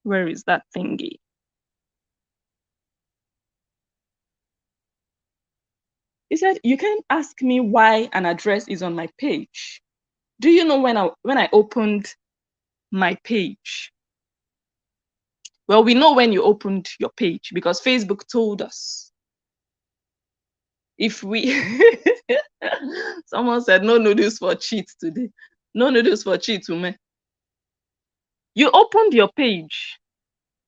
Where is that thingy? He said, you can ask me why an address is on my page. Do you know when I opened my page? Well, we know when you opened your page because Facebook told us. If we someone said no noodles for cheats today. No noodles for Cheta Umeh. You opened your page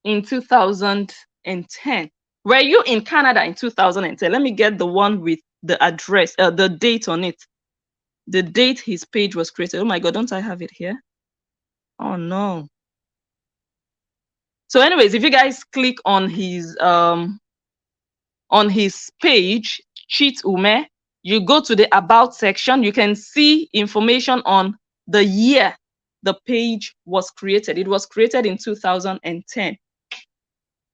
in 2010. Were you in Canada in 2010? Let me get the one with the address, the date on it. The date his page was created. Oh my God, don't I have it here? Oh no. So anyways, if you guys click on his page, Cheta Umeh, you go to the about section, you can see information on the year the page was created. It was created in 2010.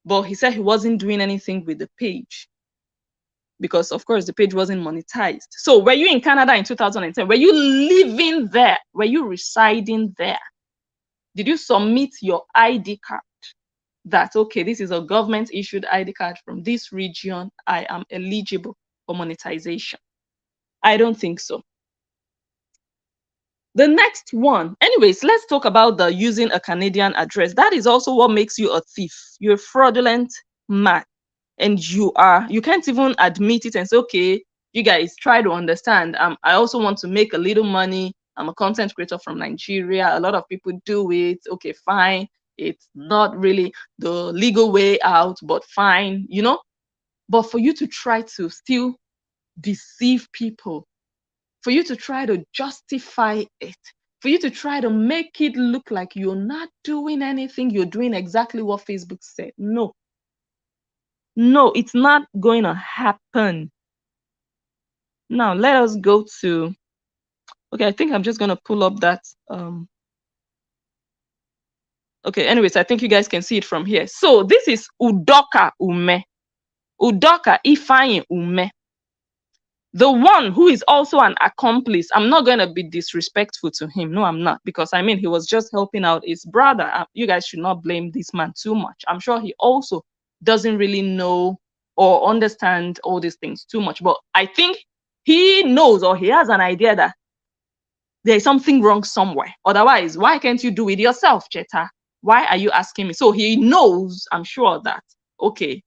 But he said he wasn't doing anything with the page because, of course, the page wasn't monetized. So were you in Canada in 2010? Were you living there? Were you residing there? Did you submit your ID card that, okay, this is a government issued ID card from this region. I am eligible for monetization? I don't think so. The next one, anyways, let's talk about the using a Canadian address. That is also what makes you a thief. You're a fraudulent man. And you can't even admit it and say, okay, you guys try to understand. I also want to make a little money. I'm a content creator from Nigeria. A lot of people do it. Okay, fine. It's not really the legal way out, but fine, you know. But for you to try to still deceive people, for you to try to justify it, for you to try to make it look like you're not doing anything, you're doing exactly what Facebook said. No, it's not going to happen. Now, let us go to, okay, I think I'm just going to pull up that. Okay, anyways, I think you guys can see it from here. So this is Cheta Umeh. Cheta Umeh. The one who is also an accomplice. I'm not going to be disrespectful to him. No, I'm not. Because, I mean, he was just helping out his brother. You guys should not blame this man too much. I'm sure he also doesn't really know or understand all these things too much. But I think he knows or he has an idea that there's something wrong somewhere. Otherwise, why can't you do it yourself, Cheta? Why are you asking me? So he knows, I'm sure, that, okay,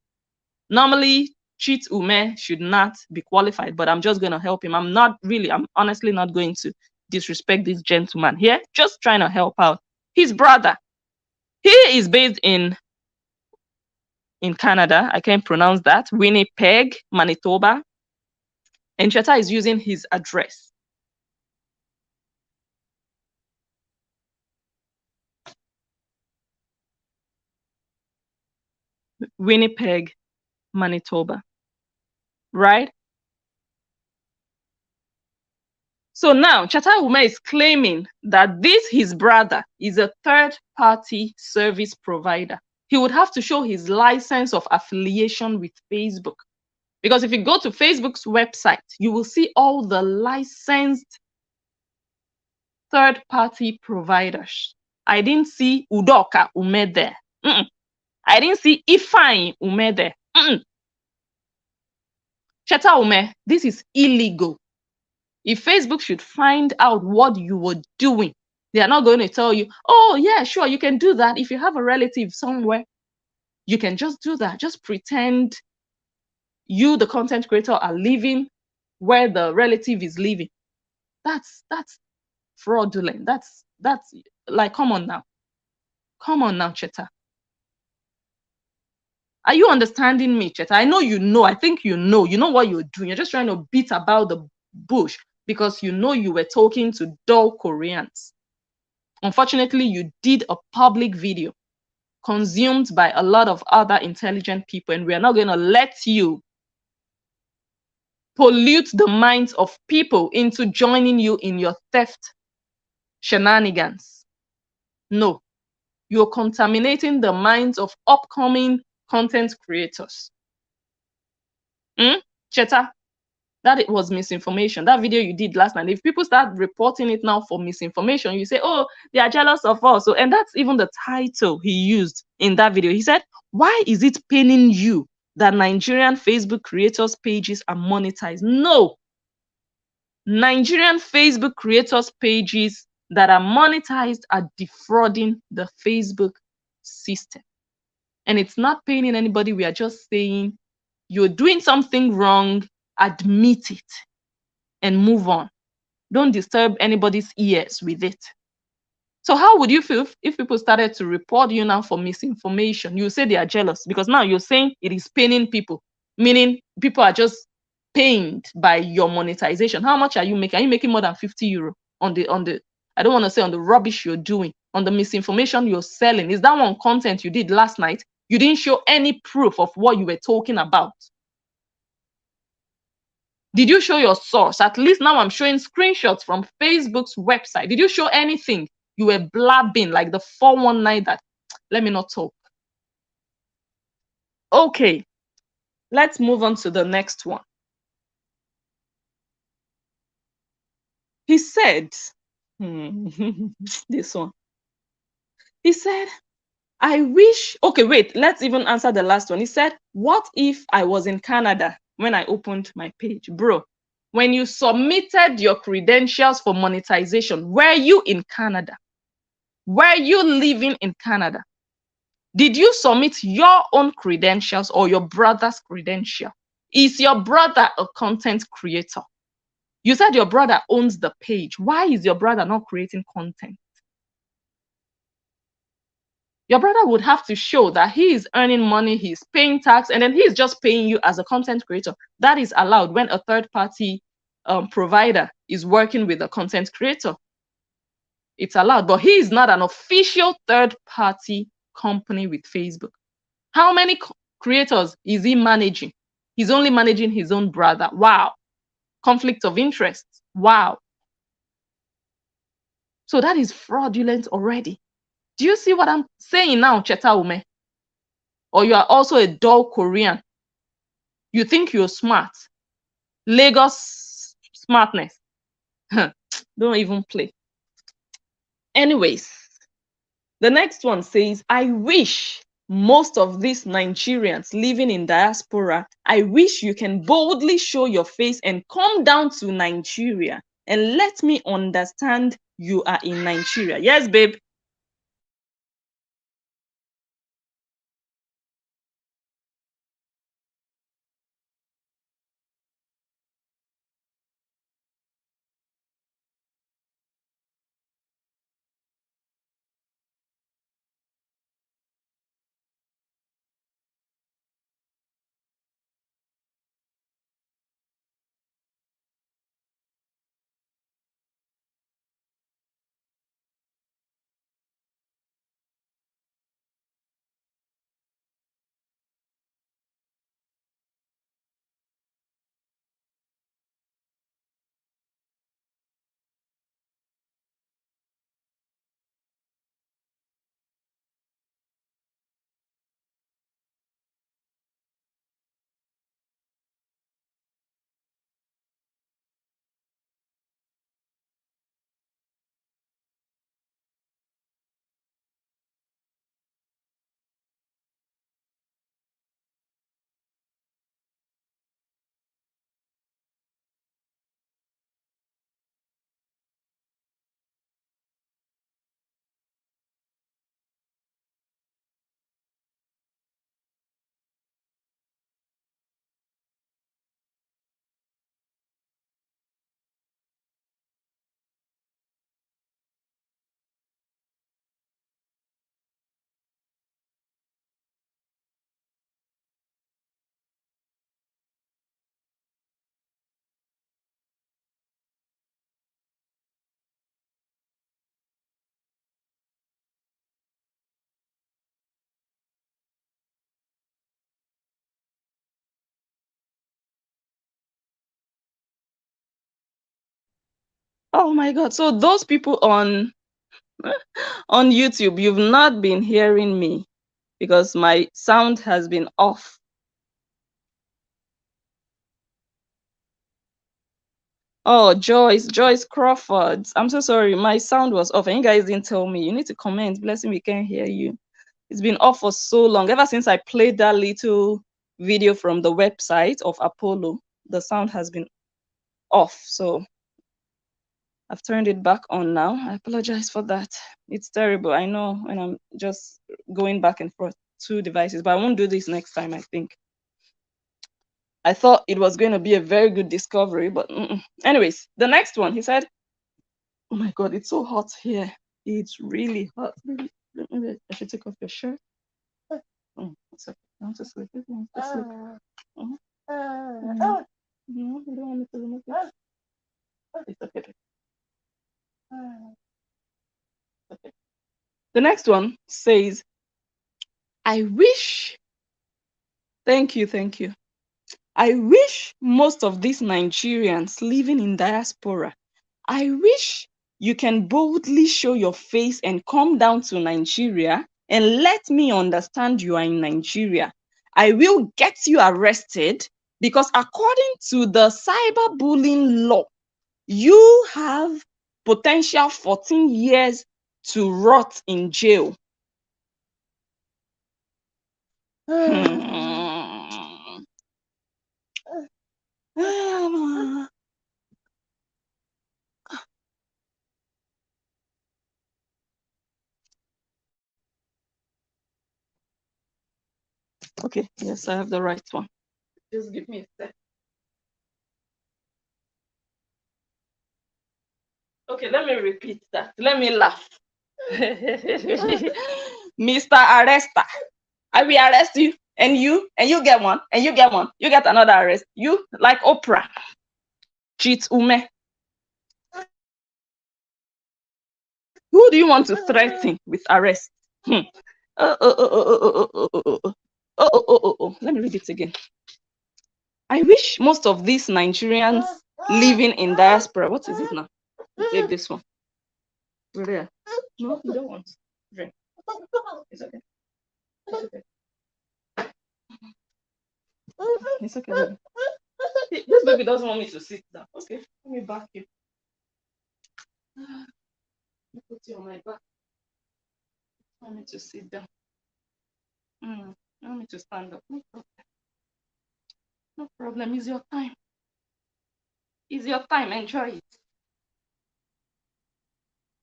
normally Cheta Umeh should not be qualified, but I'm just going to help him. I'm honestly not going to disrespect this gentleman here, just trying to help out His brother. He is based in Canada. I can't pronounce that. Winnipeg, Manitoba. And Cheta is using his address. Winnipeg, Manitoba. Right? So now Cheta Umeh is claiming that this, his brother, is a third-party service provider. He would have to show his license of affiliation with Facebook. Because if you go to Facebook's website, you will see all the licensed third-party providers. I didn't see Udoka Umeh there. I didn't see Ifeanyi Umeh there. Cheta Umeh, this is illegal. If Facebook should find out what you were doing, they are not going to tell you, oh, yeah, sure, you can do that. If you have a relative somewhere, you can just do that. Just pretend you, the content creator, are living where the relative is living. That's fraudulent. That's like, come on now. Come on now, Cheta. Are you understanding me, Cheta? I know you know. I think you know. You know what you're doing. You're just trying to beat about the bush because you know you were talking to dull Koreans. Unfortunately, you did a public video consumed by a lot of other intelligent people, and we are not going to let you pollute the minds of people into joining you in your theft shenanigans. No, you're contaminating the minds of upcoming content creators. Cheta, that it was misinformation. That video you did last night, if people start reporting it now for misinformation, you say, oh, they are jealous of us. So, and that's even the title he used in that video. He said, why is it paining you that Nigerian Facebook creators' pages are monetized? No. Nigerian Facebook creators' pages that are monetized are defrauding the Facebook system. And it's not paining anybody. We are just saying you're doing something wrong, admit it, and move on. Don't disturb anybody's ears with it. So how would you feel if people started to report you now for misinformation? You say they are jealous because now you're saying it is paining people, meaning people are just pained by your monetization. How much are you making? Are you making more than 50 euro on the I don't want to say on the rubbish you're doing, on the misinformation you're selling? Is that one content you did last night? You didn't show any proof of what you were talking about. Did you show your source? At least now I'm showing screenshots from Facebook's website. Did you show anything? You were blabbing like the 419 that, let me not talk. Okay, let's move on to the next one. He said, this one. He said, I wish, okay, wait, let's even answer the last one. He said, what if I was in Canada when I opened my page? Bro, when you submitted your credentials for monetization, were you in Canada? Were you living in Canada? Did you submit your own credentials or your brother's credential? Is your brother a content creator? You said your brother owns the page. Why is your brother not creating content? Your brother would have to show that he is earning money, he's paying tax, and then he's just paying you as a content creator. That is allowed when a third-party provider is working with a content creator. It's allowed, but he is not an official third-party company with Facebook. How many creators is he managing? He's only managing his own brother. Wow. Conflict of interest. Wow. So that is fraudulent already. Do you see what I'm saying now, Cheta Umeh? Or you are also a dull Korean. You think you're smart. Lagos smartness. Don't even play. Anyways, the next one says, I wish most of these Nigerians living in diaspora, I wish you can boldly show your face and come down to Nigeria and let me understand you are in Nigeria. Yes, babe. Oh my God. So those people on YouTube, you've not been hearing me because my sound has been off. Oh, Joyce Crawford. I'm so sorry. My sound was off and you guys didn't tell me. You need to comment. Blessing, we can't hear you. It's been off for so long. Ever since I played that little video from the website of Apollo, the sound has been off. So I've turned it back on now. I apologize for that. It's terrible. I know when I'm just going back and forth two devices, but I won't do this next time, I think. I thought it was going to be a very good discovery, but anyways, the next one, he said, oh my God, it's so hot here. It's really hot. Maybe I should take off your shirt. Oh, it's okay. I want to sleep. I want to sleep. No, you don't want me to remove it. It's okay. Okay. The next one says, I wish, thank you. I wish most of these Nigerians living in diaspora, I wish you can boldly show your face and come down to Nigeria and let me understand you are in Nigeria. I will get you arrested because according to the cyberbullying law, you have potential 14 years to rot in jail. Okay, yes, I have the right one. Just give me a sec. Okay, let me repeat that. Let me laugh. Mr. Arrester, I will arrest you, and you get one, and you get one. You get another arrest. You, like Oprah, Cheta Umeh. Who do you want to threaten with arrest? Let me read it again. I wish most of these Nigerians living in diaspora. What is it now? Take this one. Where? No, you don't want. Drink. It's okay. It's okay. It's okay. Baby. This baby doesn't want me to sit down. Okay, let me back you. Let me put you on my back. I want me to sit down. I want me to stand up. No problem. No problem. It's your time. It's your time. Enjoy it.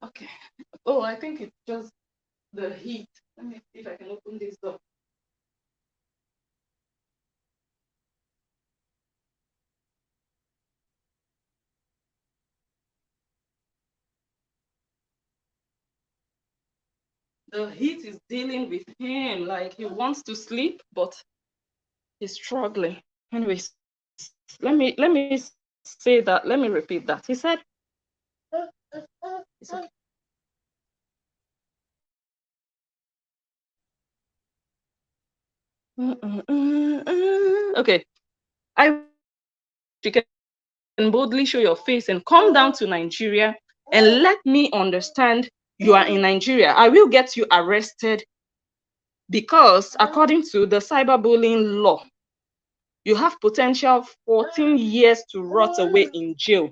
Okay. Oh, I think it's just the heat. Let me see if I can open this door. The heat is dealing with him. Like he wants to sleep, but he's struggling. Anyways, let me say that. Let me repeat that. He said, it's okay. Okay. I you can boldly show your face and come down to Nigeria and let me understand you are in Nigeria. I will get you arrested because according to the cyberbullying law, you have potential 14 years to rot away in jail.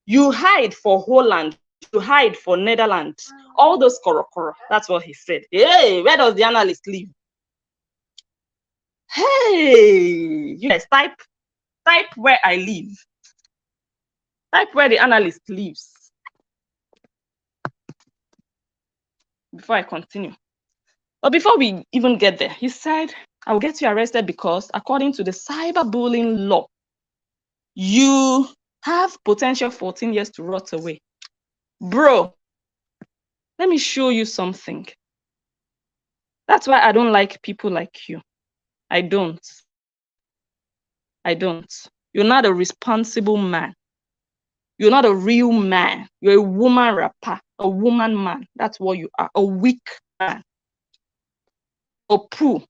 You hide for Holland, you hide for Netherlands, all those korokoro. That's what he said. Hey, where does the analyst live? Hey, you guys type where I live. Type where the analyst lives. Before I continue. But before we even get there, he said, I will get you arrested because according to the cyberbullying law, you have potential 14 years to rot away. Bro, let me show you something. That's why I don't like people like you. I don't. You're not a responsible man. You're not a real man. You're a woman rapper, a woman man. That's what you are, a weak man. A poo.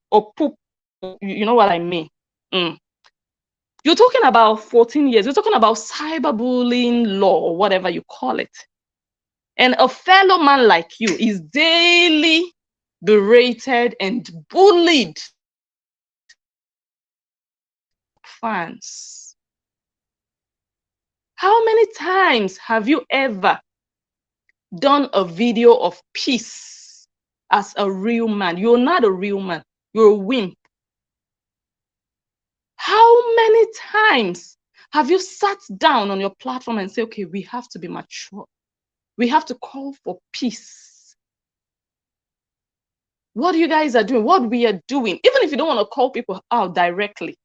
You know what I mean? You're talking about 14 years. You're talking about cyberbullying law or whatever you call it. And a fellow man like you is daily berated and bullied. Fans. How many times have you ever done a video of peace as a real man? You're not a real man. You're a wimp. How many times have you sat down on your platform and say, okay, we have to be mature. We have to call for peace. What you guys are doing, what we are doing, even if you don't want to call people out directly.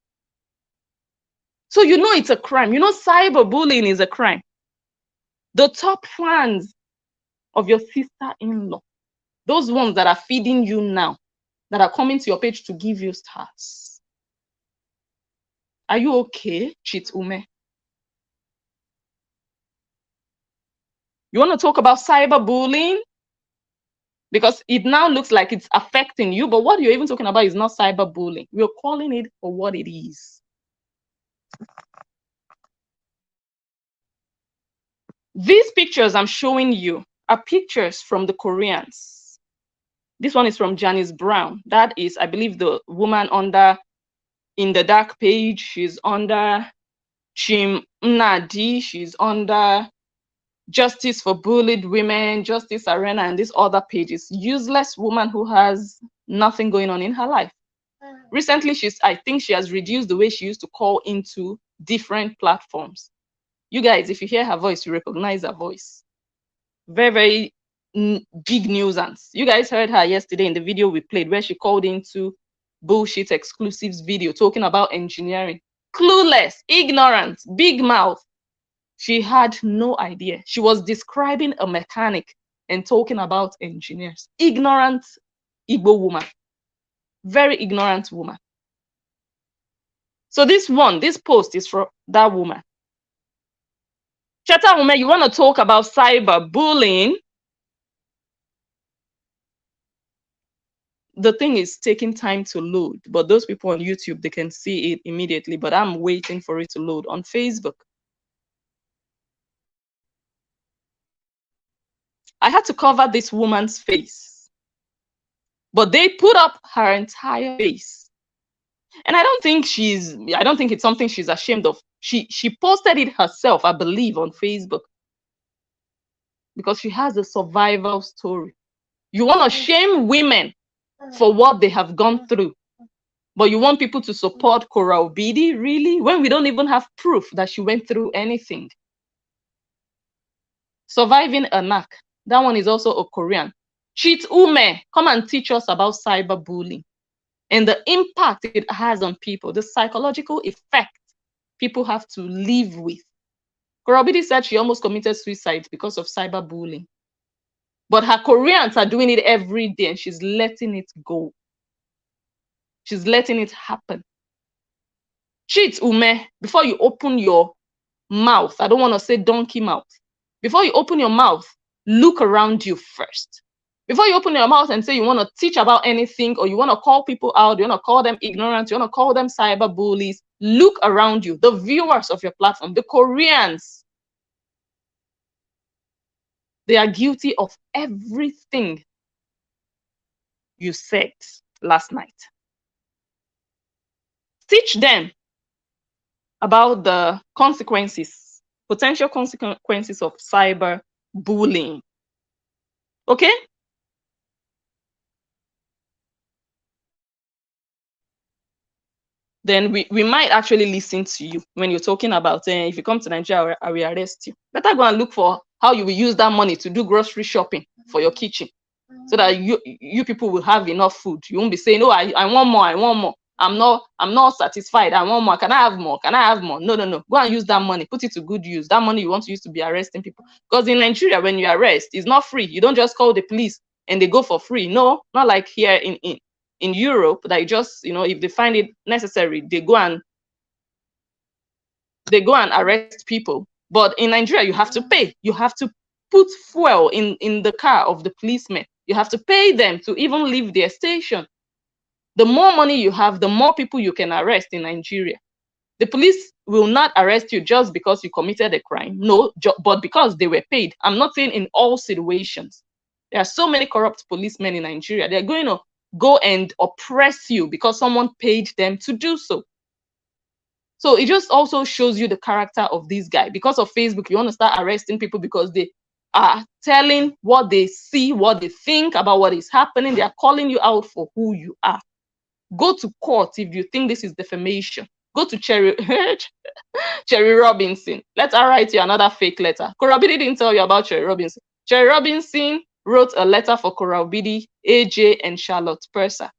So you know it's a crime. You know cyberbullying is a crime. The top fans of your sister-in-law, those ones that are feeding you now, that are coming to your page to give you stars. Are you okay, Cheta Umeh? You want to talk about cyberbullying? Because it now looks like it's affecting you, but what you're even talking about is not cyberbullying. We're calling it for what it is. These pictures I'm showing you are pictures from the Koreans. This one is from Janice Brown. That is, I believe, the woman under in the dark page. She's under Chim Nadi. She's under Justice for Bullied Women, Justice Arena, and these other pages. Useless woman who has nothing going on in her life. Recently, I think she has reduced the way she used to call into different platforms. You guys, if you hear her voice, you recognize her voice. Very, very big nuisance. You guys heard her yesterday in the video we played where she called into bullshit exclusives video talking about engineering. Clueless, ignorant, big mouth. She had no idea. She was describing a mechanic and talking about engineers. Ignorant Igbo woman. Very ignorant woman. So this post is from that woman. Cheta Umeh, you want to talk about cyberbullying? The thing is taking time to load, but those people on YouTube, they can see it immediately, but I'm waiting for it to load on Facebook. I had to cover this woman's face, but they put up her entire face. And I don't think it's something she's ashamed of. She posted it herself, I believe, on Facebook, because she has a survival story. You want to shame women for what they have gone through, but you want people to support Cora Obidi, really? When we don't even have proof that she went through anything. Surviving a knack. That one is also a Korean. Cheta Umeh, come and teach us about cyberbullying and the impact it has on people, the psychological effect people have to live with. Cora Obidi said she almost committed suicide because of cyberbullying. But her Koreans are doing it every day and she's letting it go. She's letting it happen. Cheta Umeh, before you open your mouth, I don't want to say donkey mouth. Before you open your mouth, look around you first. Before you open your mouth and say you want to teach about anything, or you want to call people out, you want to call them ignorant, you want to call them cyber bullies, look around you. The viewers of your platform, the Koreans, they are guilty of everything you said last night. Teach them about the consequences, potential consequences of cyber bullying. Okay? Then we might actually listen to you when you're talking about if you come to Nigeria, I will arrest you. Better go and look for how you will use that money to do grocery shopping for your kitchen, so that you people will have enough food. You won't be saying, oh, I want more, I want more. I'm not satisfied. I want more. Can I have more? Can I have more? No. Go and use that money. Put it to good use. That money you want to use to be arresting people. Because in Nigeria, when you arrest, it's not free. You don't just call the police and they go for free. No, not like here in Europe, that you just, if they find it necessary, they go and arrest people. But in Nigeria, you have to pay. You have to put fuel in the car of the policemen. You have to pay them to even leave their station. The more money you have, the more people you can arrest in Nigeria. The police will not arrest you just because you committed a crime. No, but because they were paid. I'm not saying in all situations. There are so many corrupt policemen in Nigeria. They're going to go and oppress you because someone paid them to do so. So it just also shows you the character of this guy. Because of Facebook, you want to start arresting people because they are telling what they see, what they think about what is happening. They are calling you out for who you are. Go to court if you think this is defamation. Go to Cherry Robinson. Let her write you another fake letter. Korobidi didn't tell you about Cherry Robinson. Cherry Robinson wrote a letter for Korobidi, AJ, and Charlotte Purser.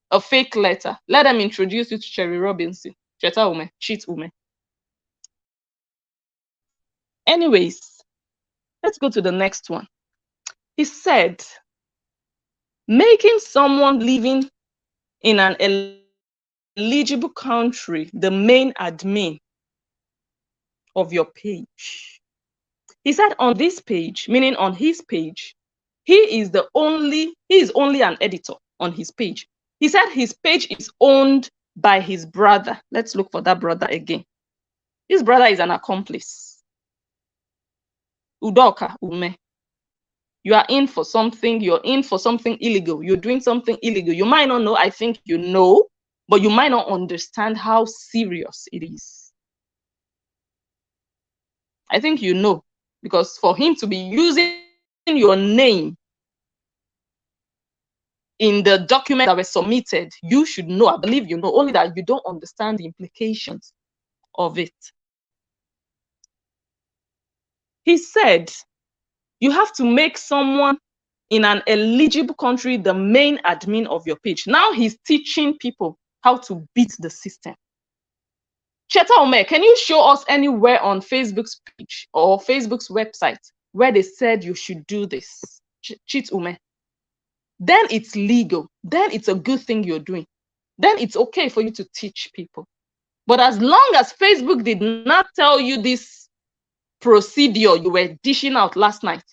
A fake letter. Let them introduce you to Cherry Robinson. Cheta Umeh, Cheta Umeh. Anyways, let's go to the next one. He said, making someone living in an eligible country the main admin of your page. He said on this page, meaning on his page, he is only an editor on his page. He said his page is owned by his brother. Let's look for that brother again. His brother is an accomplice. Udoka Umeh. You are in for something, you're in for something illegal, you're doing something illegal. You might not know, I think you know, but you might not understand how serious it is. I think you know, because for him to be using your name in the documents that were submitted, you should know, I believe you know, only that you don't understand the implications of it. He said, you have to make someone in an eligible country the main admin of your page. Now he's teaching people how to beat the system. Cheta Umeh, can you show us anywhere on Facebook's page or Facebook's website where they said you should do this? Cheta Umeh. Then it's legal. Then it's a good thing you're doing. Then it's okay for you to teach people. But as long as Facebook did not tell you this procedure you were dishing out last night,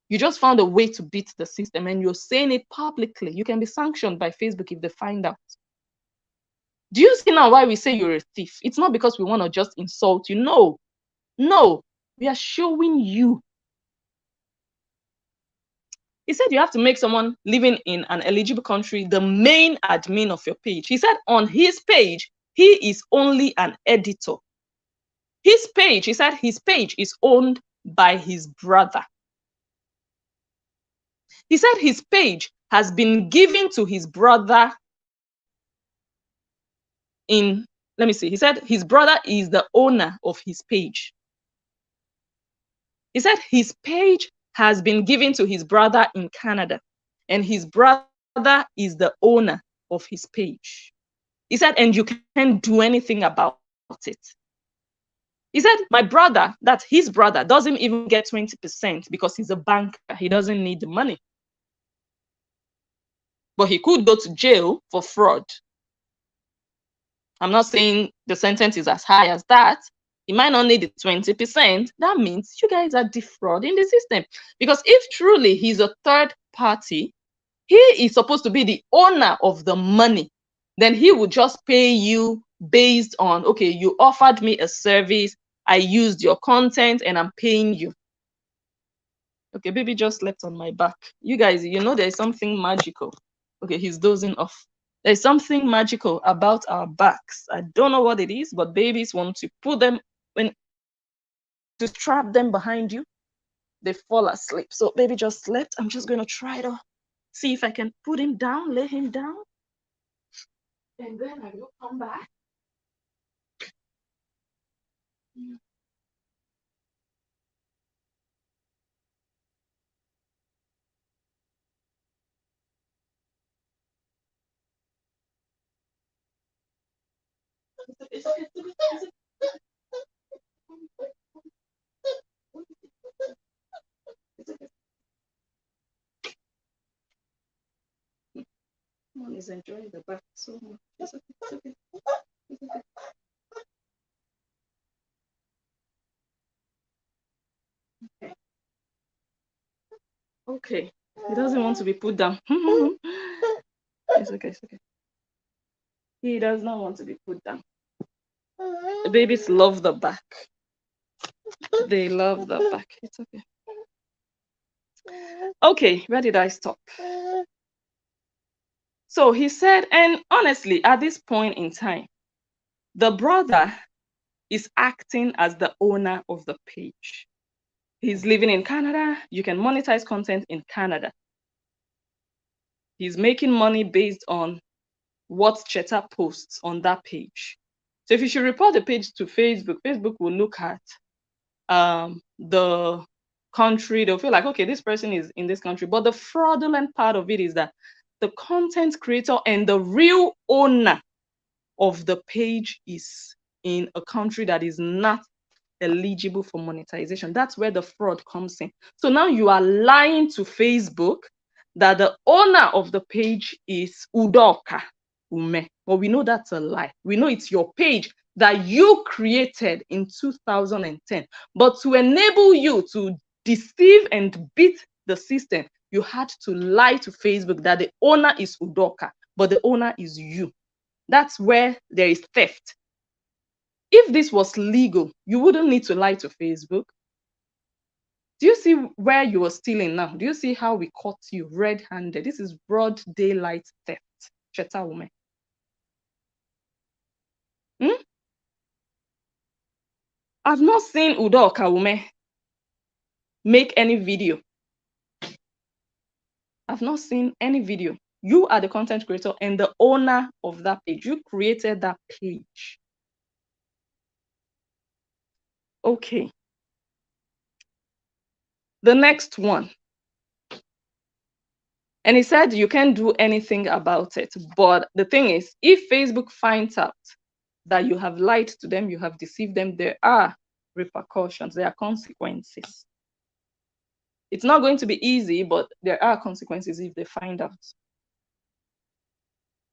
you just found a way to beat the system and you're saying it publicly. You can be sanctioned by Facebook if they find out. Do you see now why we say you're a thief? It's not because we want to just insult you. No, we are showing you. He said you have to make someone living in an eligible country the main admin of your page. He said on his page, he is only an editor. His page, he said his page is owned by his brother. He said his page has been given to his brother in, let me see, he said his brother is the owner of his page. He said his page has been given to his brother in Canada, and his brother is the owner of his page. He said, and you can't do anything about it. He said, my brother, that's his brother, doesn't even get 20% because he's a banker. He doesn't need the money. But he could go to jail for fraud. I'm not saying the sentence is as high as that. He might not need the 20%. That means you guys are defrauding the system. Because if truly he's a third party, he is supposed to be the owner of the money. Then he would just pay you based on, okay, you offered me a service, I used your content, and I'm paying you. Okay, baby just slept on my back. You guys, you know there's something magical. Okay, he's dozing off. There's something magical about our backs. I don't know what it is, but babies want to put them, when to strap them behind you, they fall asleep. So baby just slept. I'm just going to try to see if I can put him down, lay him down. And then I will come back. It's okay. Mom is enjoying the bath so much. It's okay. It's okay. It's okay. Okay. Okay. He doesn't want to be put down. It's okay. It's okay. He does not want to be put down. The babies love the back. They love the back. It's okay. Okay, where did I stop? So he said, and honestly, at this point in time, the brother is acting as the owner of the page. He's living in Canada. You can monetize content in Canada. He's making money based on what Cheta posts on that page. So if you should report the page to Facebook, Facebook will look at the country. They'll feel like, okay, this person is in this country. But the fraudulent part of it is that the content creator and the real owner of the page is in a country that is not eligible for monetization. That's where the fraud comes in. So now you are lying to Facebook that the owner of the page is Cheta Umeh. But we know that's a lie. We know it's your page that you created in 2010. But to enable you to deceive and beat the system, you had to lie to Facebook that the owner is Cheta, but the owner is you. That's where there is theft. If this was legal, you wouldn't need to lie to Facebook. Do you see where you were stealing now? Do you see how we caught you red-handed? This is broad daylight theft, Cheta Umeh. I've not seen Cheta Umeh make any video. I've not seen any video. You are the content creator and the owner of that page. You created that page. Okay. The next one. And he said you can't do anything about it. But the thing is, if Facebook finds out that you have lied to them, you have deceived them, there are repercussions, there are consequences. It's not going to be easy, but there are consequences if they find out.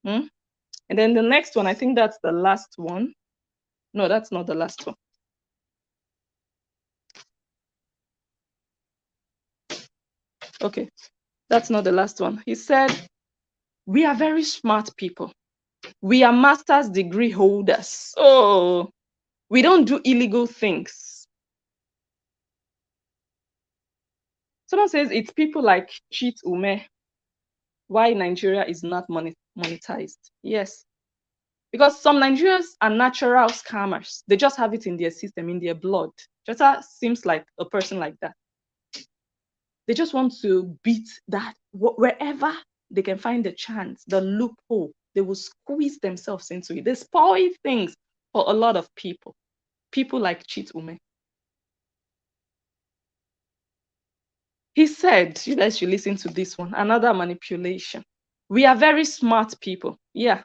And then the next one, I think that's the last one. No, that's not the last one. Okay, that's not the last one. He said, we are very smart people. We are master's degree holders. Oh, we don't do illegal things. Someone says it's people like Cheta Umeh why Nigeria is not monetized. Yes, because some Nigerians are natural scammers. They just have it in their system, in their blood. Cheta seems like a person like that. They just want to beat that wherever they can find the chance, the loophole. They will squeeze themselves into it. They spoil things for a lot of people. People like Cheta Umeh. He said, you guys should listen to this one, another manipulation. We are very smart people. Yeah.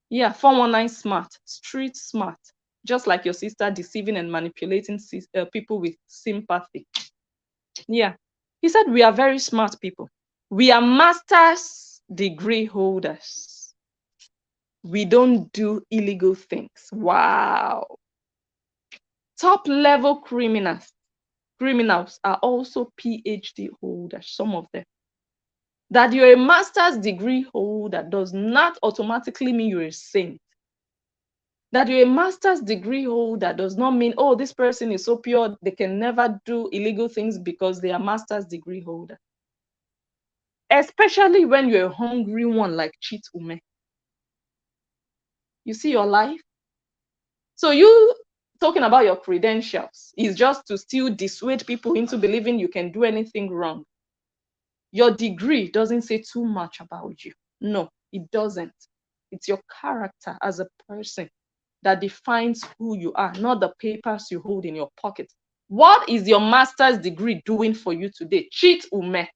Yeah, 419 smart, street smart. Just like your sister deceiving and manipulating people with sympathy. Yeah. He said, we are very smart people. We are master's degree holders. We don't do illegal things. Wow. Top level criminals are also PhD holders, some of them. That you're a master's degree holder does not automatically mean you're a saint. That you're a master's degree holder does not mean, oh, this person is so pure, they can never do illegal things because they are master's degree holder. Especially when you're a hungry one like Cheta Umeh. You see your life? So you talking about your credentials is just to still dissuade people into believing you can do anything wrong. Your degree doesn't say too much about you. No, it doesn't. It's your character as a person that defines who you are, not the papers you hold in your pocket. What is your master's degree doing for you today? Cheta Umeh.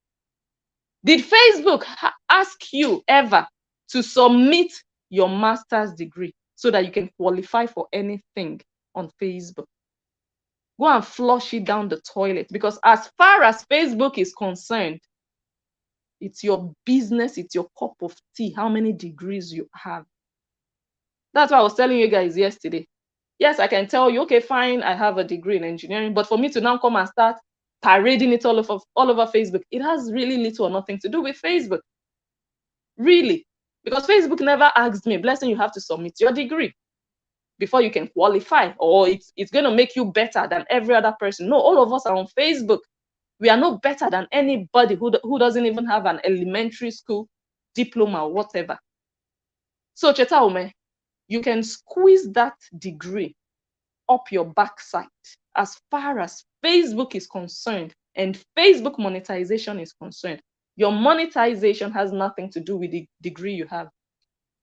Did Facebook ask you ever to submit your master's degree so that you can qualify for anything on Facebook? Go and flush it down the toilet, because as far as Facebook is concerned, it's your business, it's your cup of tea, how many degrees you have. That's what I was telling you guys yesterday. Yes, I can tell you, okay, fine, I have a degree in engineering, but for me to now come and start parading it all over Facebook, it has really little or nothing to do with Facebook. Really. Because Facebook never asked me, Blessing, you have to submit your degree. before you can qualify, or it's going to make you better than every other person. No, all of us are on Facebook. We are no better than anybody who doesn't even have an elementary school diploma or whatever. So Cheta Umeh, you can squeeze that degree up your backside as far as Facebook is concerned and Facebook monetization is concerned. Your monetization has nothing to do with the degree you have,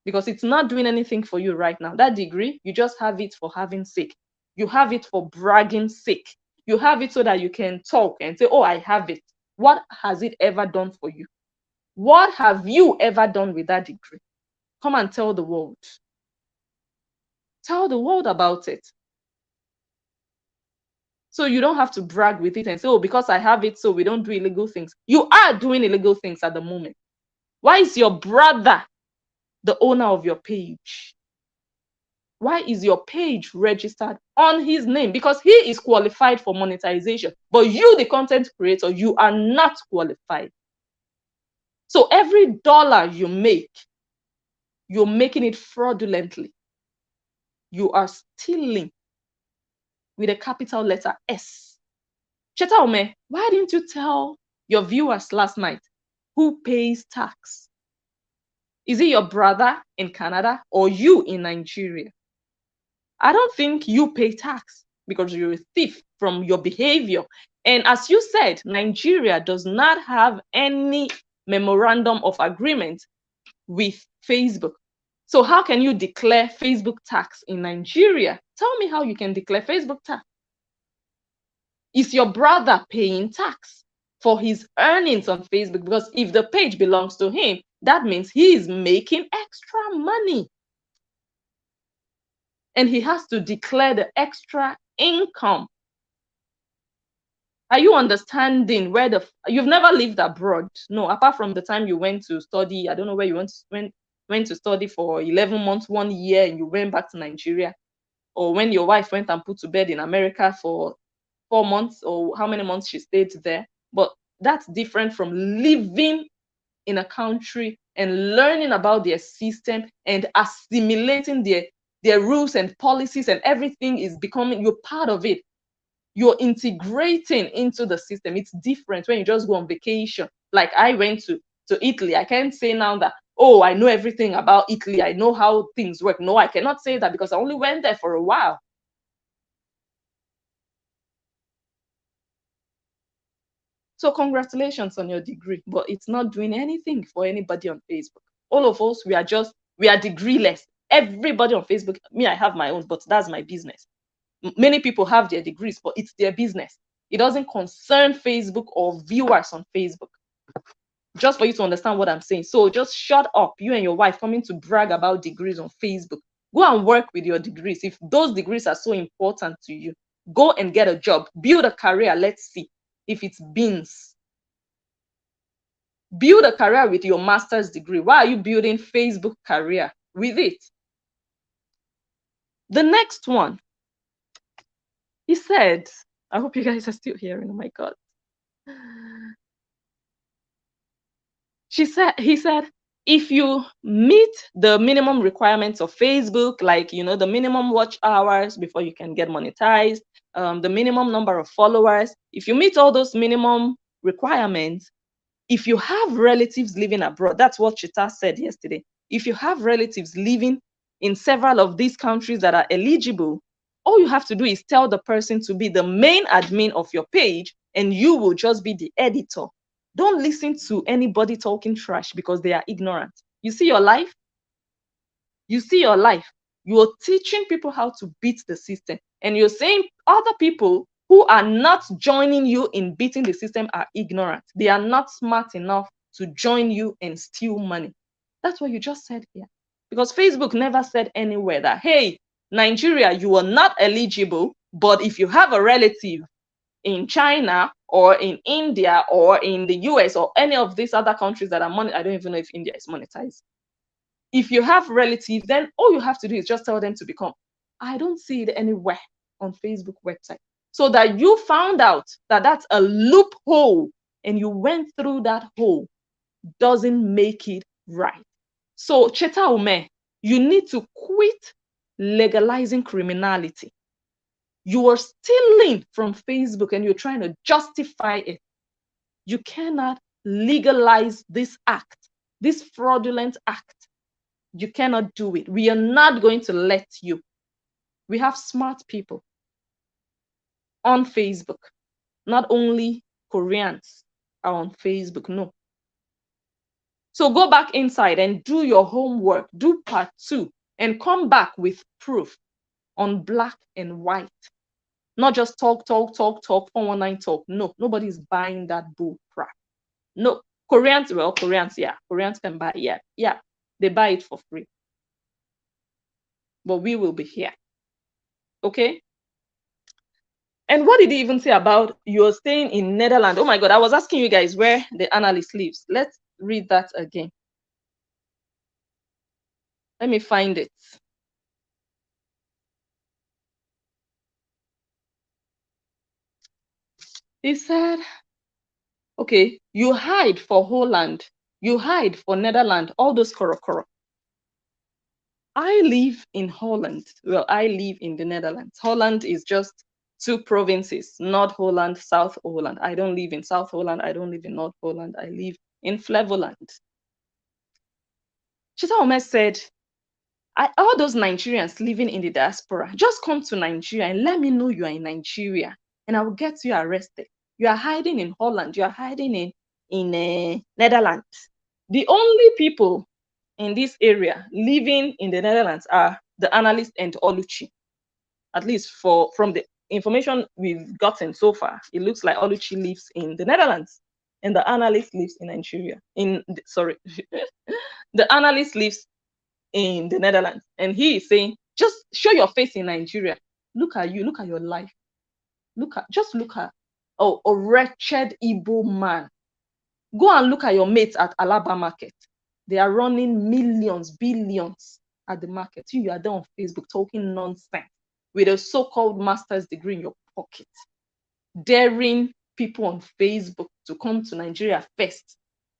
because it's not doing anything for you right now. That degree, you just have it for having sake. You have it for bragging sake. You have it so that you can talk and say, oh, I have it. What has it ever done for you? What have you ever done with that degree? Come and tell the world. Tell the world about it. So you don't have to brag with it and say, oh, because I have it, so we don't do illegal things. You are doing illegal things at the moment. Why is your brother the owner of your page? Why is your page registered on his name? Because he is qualified for monetization. But you, the content creator, you are not qualified. So every dollar you make, you're making it fraudulently. You are stealing with a capital letter S. Cheta Umeh, why didn't you tell your viewers last night who pays tax? Is it your brother in Canada or you in Nigeria? I don't think you pay tax because you're a thief from your behavior. And as you said, Nigeria does not have any memorandum of agreement with Facebook. So how can you declare Facebook tax in Nigeria? Tell me how you can declare Facebook tax. Is your brother paying tax for his earnings on Facebook? Because if the page belongs to him, that means he is making extra money. And he has to declare the extra income. Are you understanding where you've never lived abroad? No, apart from the time you went to study. I don't know where you went to study for 11 months, 1 year, and you went back to Nigeria. Or when your wife went and put to bed in America for 4 months, or how many months she stayed there. But that's different from living in a country and learning about their system and assimilating their rules and policies, and everything is becoming, you're part of it. You're integrating into the system. It's different when you just go on vacation. Like I went to Italy. I can't say now that, oh, I know everything about Italy. I know how things work. No, I cannot say that because I only went there for a while. So congratulations on your degree, but it's not doing anything for anybody on Facebook. All of us, we are degreeless. Everybody on Facebook, me, I have my own, but that's my business. Many people have their degrees, but it's their business. It doesn't concern Facebook or viewers on Facebook. Just for you to understand what I'm saying. So just shut up, you and your wife coming to brag about degrees on Facebook. Go and work with your degrees. If those degrees are so important to you, go and get a job, build a career. Let's see if it's beans. Build a career with your master's degree. Why are you building Facebook career with it? The next one, he said, I hope you guys are still hearing. Oh my God. He said, if you meet the minimum requirements of Facebook, like, the minimum watch hours before you can get monetized, the minimum number of followers, if you meet all those minimum requirements, if you have relatives living abroad, that's what Cheta said yesterday. If you have relatives living in several of these countries that are eligible, all you have to do is tell the person to be the main admin of your page, and you will just be the editor. Don't listen to anybody talking trash because they are ignorant. You see your life? You see your life. You're teaching people how to beat the system, and you're saying other people who are not joining you in beating the system are ignorant. They are not smart enough to join you and steal money. That's what you just said here. Because Facebook never said anywhere that, hey, Nigeria, you are not eligible, but if you have a relative in China or in India or in the US or any of these other countries that are I don't even know if India is monetized. If you have relatives, then all you have to do is just tell them to become. I don't see it anywhere on Facebook website. So that you found out that that's a loophole and you went through that hole doesn't make it right. So Cheta Umeh, you need to quit legalizing criminality. You are stealing from Facebook and you're trying to justify it. You cannot legalize this act, this fraudulent act. You cannot do it. We are not going to let you. We have smart people on Facebook. Not only Koreans are on Facebook, no. So go back inside and do your homework, do part 2, and come back with proof on black and white. Not just talk, 419 talk. No, nobody's buying that bull crap. No, Koreans, yeah. Koreans can buy, yeah. They buy it for free. But we will be here. Okay? And what did he even say about you're staying in Netherlands? Oh my God, I was asking you guys where the analyst lives. Let's read that again. Let me find it. He said, okay, you hide for Holland, you hide for Netherlands, all those korokoro. I live in Holland. Well, I live in the Netherlands. Holland is just 2 provinces, North Holland, South Holland. I don't live in South Holland. I don't live in North Holland. I live in Flevoland. Cheta Umeh said, all those Nigerians living in the diaspora, just come to Nigeria and let me know you are in Nigeria and I will get you arrested. You are hiding in Holland. You are hiding in Netherlands. The only people in this area living in the Netherlands are the Analyst and Oluchi. At least from the information we've gotten so far, it looks like Oluchi lives in the Netherlands and the Analyst lives in Nigeria. The Analyst lives in the Netherlands, and he is saying, just show your face in Nigeria. Look at you, look at your life. Look at a wretched Igbo man. Go and look at your mates at Alaba Market. They are running millions, billions at the market. You are there on Facebook talking nonsense with a so-called master's degree in your pocket, daring people on Facebook to come to Nigeria first.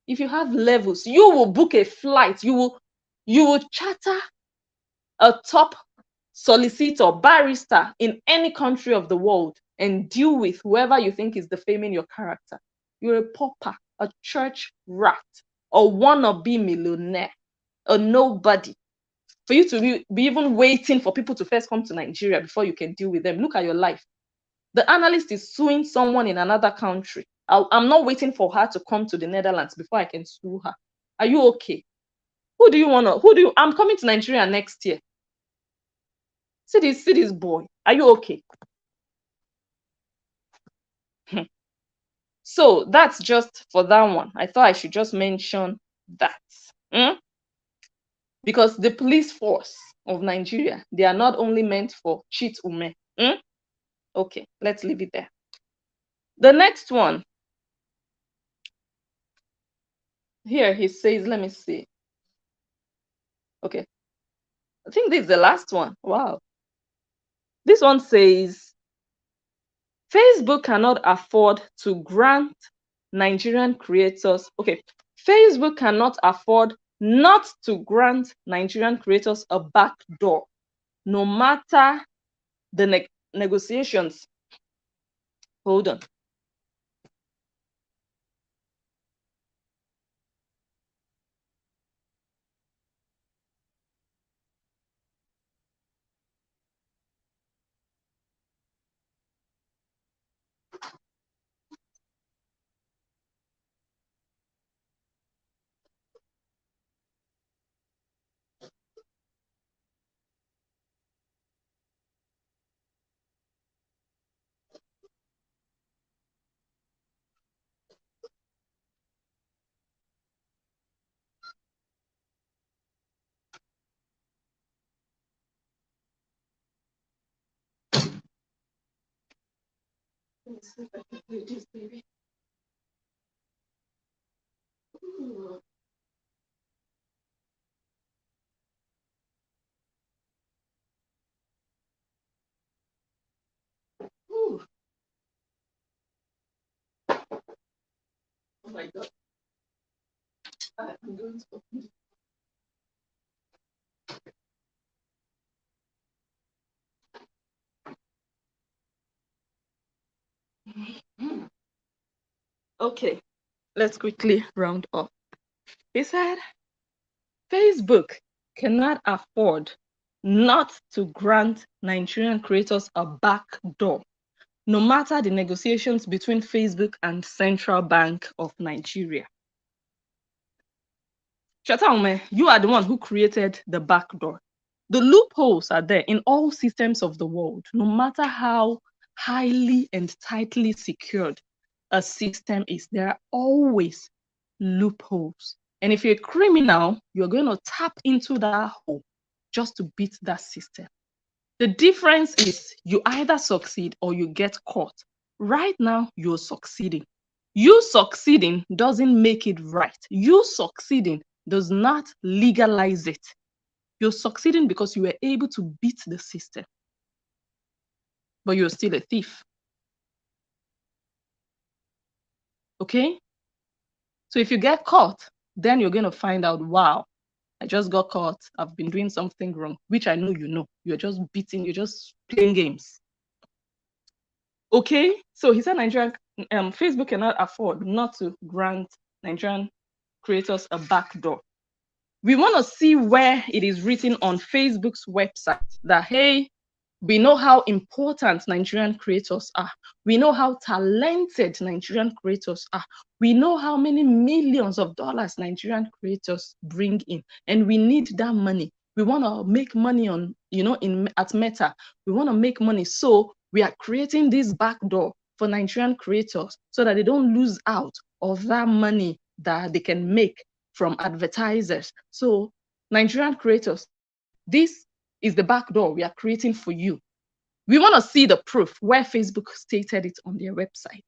If you have levels, you will book a flight. You will charter a top solicitor, barrister in any country of the world and deal with whoever you think is defaming your character. You're a pauper, a church rat, a wannabe millionaire, a nobody. For you to be even waiting for people to first come to Nigeria before you can deal with them. Look at your life. The analyst is suing someone in another country. I'm not waiting for her to come to the Netherlands before I can sue her. Are you okay? I'm coming to Nigeria next year. See this boy. Are you okay? So that's just for that one. I thought I should just mention that. Because the police force of Nigeria, they are not only meant for Cheta Umeh. Okay, let's leave it there. The next one. Here he says, let me see. Okay. I think this is the last one. Wow. This one says, Facebook cannot afford to grant Nigerian creators. Okay. Facebook cannot afford not to grant Nigerian creators a backdoor, no matter the negotiations. Hold on. Let me see if I can do this, baby. Ooh. Ooh. Oh my God. I'm going to open it. Okay, let's quickly round up. He said, Facebook cannot afford not to grant Nigerian creators a backdoor, no matter the negotiations between Facebook and Central Bank of Nigeria. Cheta Umeh, you are the one who created the backdoor. The loopholes are there in all systems of the world, no matter how highly and tightly secured a system is, there are always loopholes. And if you're a criminal, you're going to tap into that hole just to beat that system. The difference is you either succeed or you get caught. Right now, you're succeeding. You succeeding doesn't make it right. You succeeding does not legalize it. You're succeeding because you were able to beat the system, but you're still a thief. Okay? So if you get caught, then you're going to find out, wow, I just got caught. I've been doing something wrong, which I know you know. You're just beating, you're just playing games. Okay? So he said Facebook cannot afford not to grant Nigerian creators a backdoor. We want to see where it is written on Facebook's website that, hey, we know how important Nigerian creators are. We know how talented Nigerian creators are. We know how many millions of dollars Nigerian creators bring in, and we need that money. We want to make money on, at Meta. We want to make money. So we are creating this backdoor for Nigerian creators so that they don't lose out of that money that they can make from advertisers. So Nigerian creators, this is the backdoor we are creating for you. We want to see the proof where Facebook stated it on their website.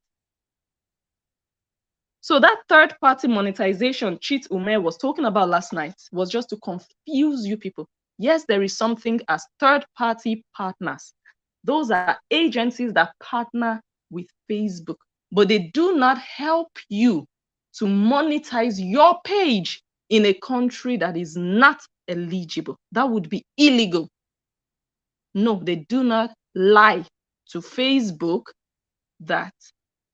So that third-party monetization Cheta Umeh was talking about last night was just to confuse you people. Yes, there is something as third-party partners. Those are agencies that partner with Facebook, but they do not help you to monetize your page in a country that is not eligible. That would be illegal. No, they do not lie to Facebook that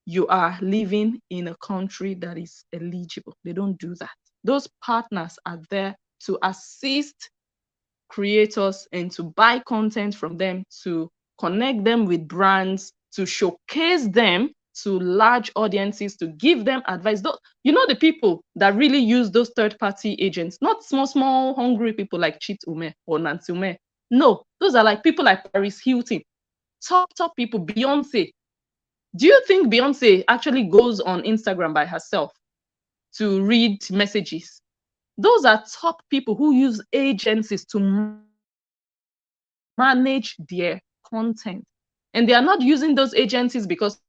you are living in a country that is eligible. They don't do that. Those partners are there to assist creators and to buy content from them, to connect them with brands, to showcase them to large audiences, to give them advice. You know, the people that really use those third-party agents, not small, hungry people like Cheta Umeh or Nancy Umeh. No, those are like people like Paris Hilton, top people, Beyonce. Do you think Beyonce actually goes on Instagram by herself to read messages? Those are top people who use agencies to manage their content. And they are not using those agencies because,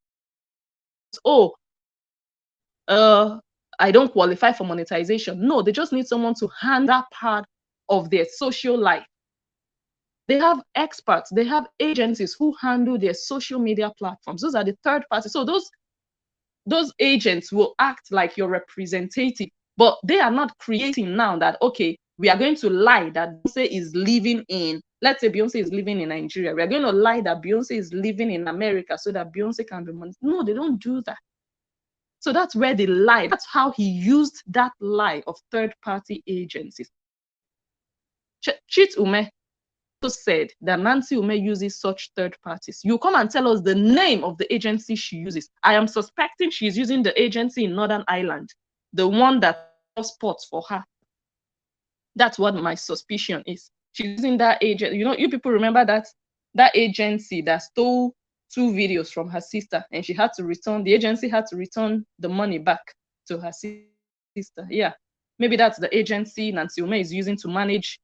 I don't qualify for monetization. No, they just need someone to handle that part of their social life. They have experts, they have agencies who handle their social media platforms. Those are the third parties. So those agents will act like your representative, but they are not creating now that, okay, we are going to lie that Beyonce is living in, let's say Beyonce is living in Nigeria. We are going to lie that Beyonce is living in America so that Beyonce can be monetized. No, they don't do that. So that's where they lie. That's how he used that lie of third-party agencies. Cheta Umeh said that Nancy Umeh uses such third parties. You come and tell us the name of the agency she uses. I am suspecting she's using the agency in Northern Ireland, the one that does sports for her. That's what my suspicion is. She's using that agent. You know, you people remember that agency that stole 2 videos from her sister, and she had to return. The agency had to return the money back to her sister. Yeah, maybe that's the agency Nancy Umeh is using to manage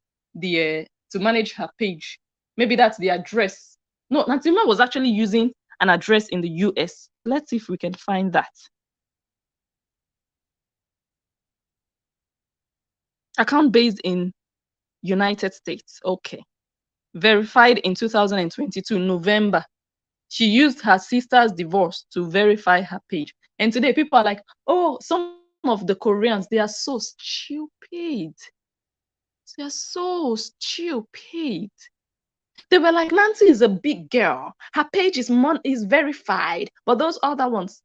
her page. Maybe that's the address. No, Nancy Umeh was actually using an address in the US. Let's see if we can find that. Account based in United States. Okay. Verified in 2022, November. She used her sister's divorce to verify her page. And today people are like, oh, some of the Koreans, they are so stupid. They are so stupid. They were like, Nancy is a big girl. Her page is verified. But those other ones,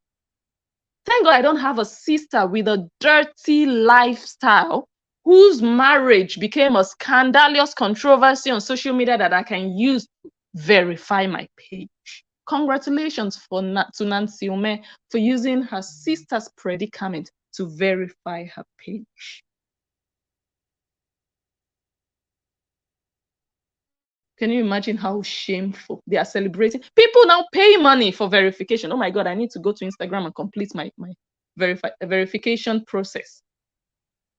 Thank God I don't have a sister with a dirty lifestyle whose marriage became a scandalous controversy on social media that I can use to verify my page. Congratulations to Nancy Umeh for using her sister's predicament to verify her page. Can you imagine how shameful they are celebrating? People now pay money for verification. Oh my God, I need to go to Instagram and complete my verification process.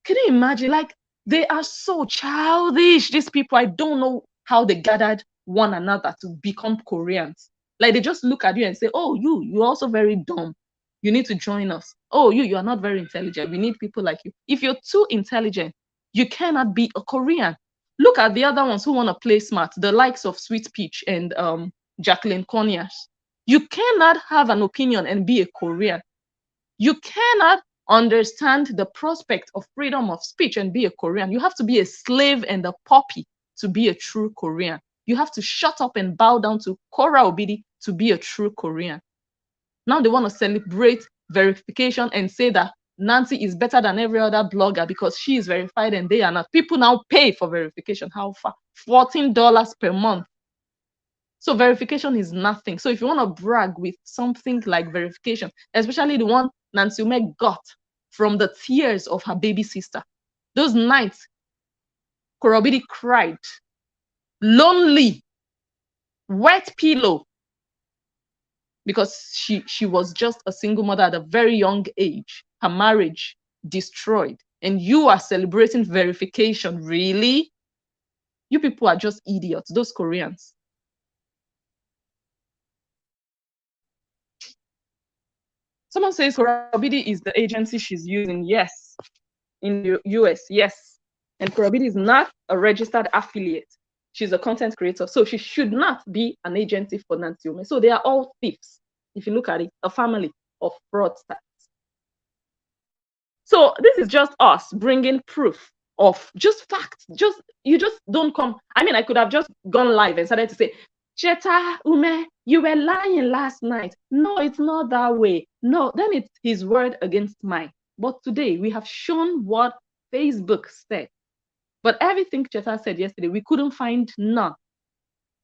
Can you imagine? Like, they are so childish, these people. I don't know how they gathered one another to become Koreans. Like, they just look at you and say, oh, you're also very dumb. You need to join us. Oh, you are not very intelligent. We need people like you. If you're too intelligent, you cannot be a Korean. Look at the other ones who want to play smart, the likes of Sweet Peach and Jacqueline Conyers. You cannot have an opinion and be a Korean. You cannot understand the prospect of freedom of speech and be a Korean. You have to be a slave and a puppy to be a true Korean. You have to shut up and bow down to Kora Obidi to be a true Korean. Now they want to celebrate verification and say that Nancy is better than every other blogger because she is verified and they are not. People now pay for verification. How far? $14 per month. So verification is nothing. So if you want to brag with something like verification, especially the one Nancy Umeh got from the tears of her baby sister, those nights Kora Obidi cried, lonely, wet pillow, because she was just a single mother at a very young age, her marriage destroyed, and you are celebrating verification. Really? You people are just idiots, those Koreans. Someone says Kora Obidi is the agency she's using. Yes. In the US, yes. And Kora Obidi is not a registered affiliate. She's a content creator, so she should not be an agency for Nancy Umeh. So they are all thieves. If you look at it, a family of fraudsters. So this is just us bringing proof of just facts. You just don't come. I mean, I could have just gone live and started to say, Cheta Umeh, you were lying last night. No, it's not that way. No, then it's his word against mine. But today we have shown what Facebook said. But everything Cheta said yesterday, we couldn't find none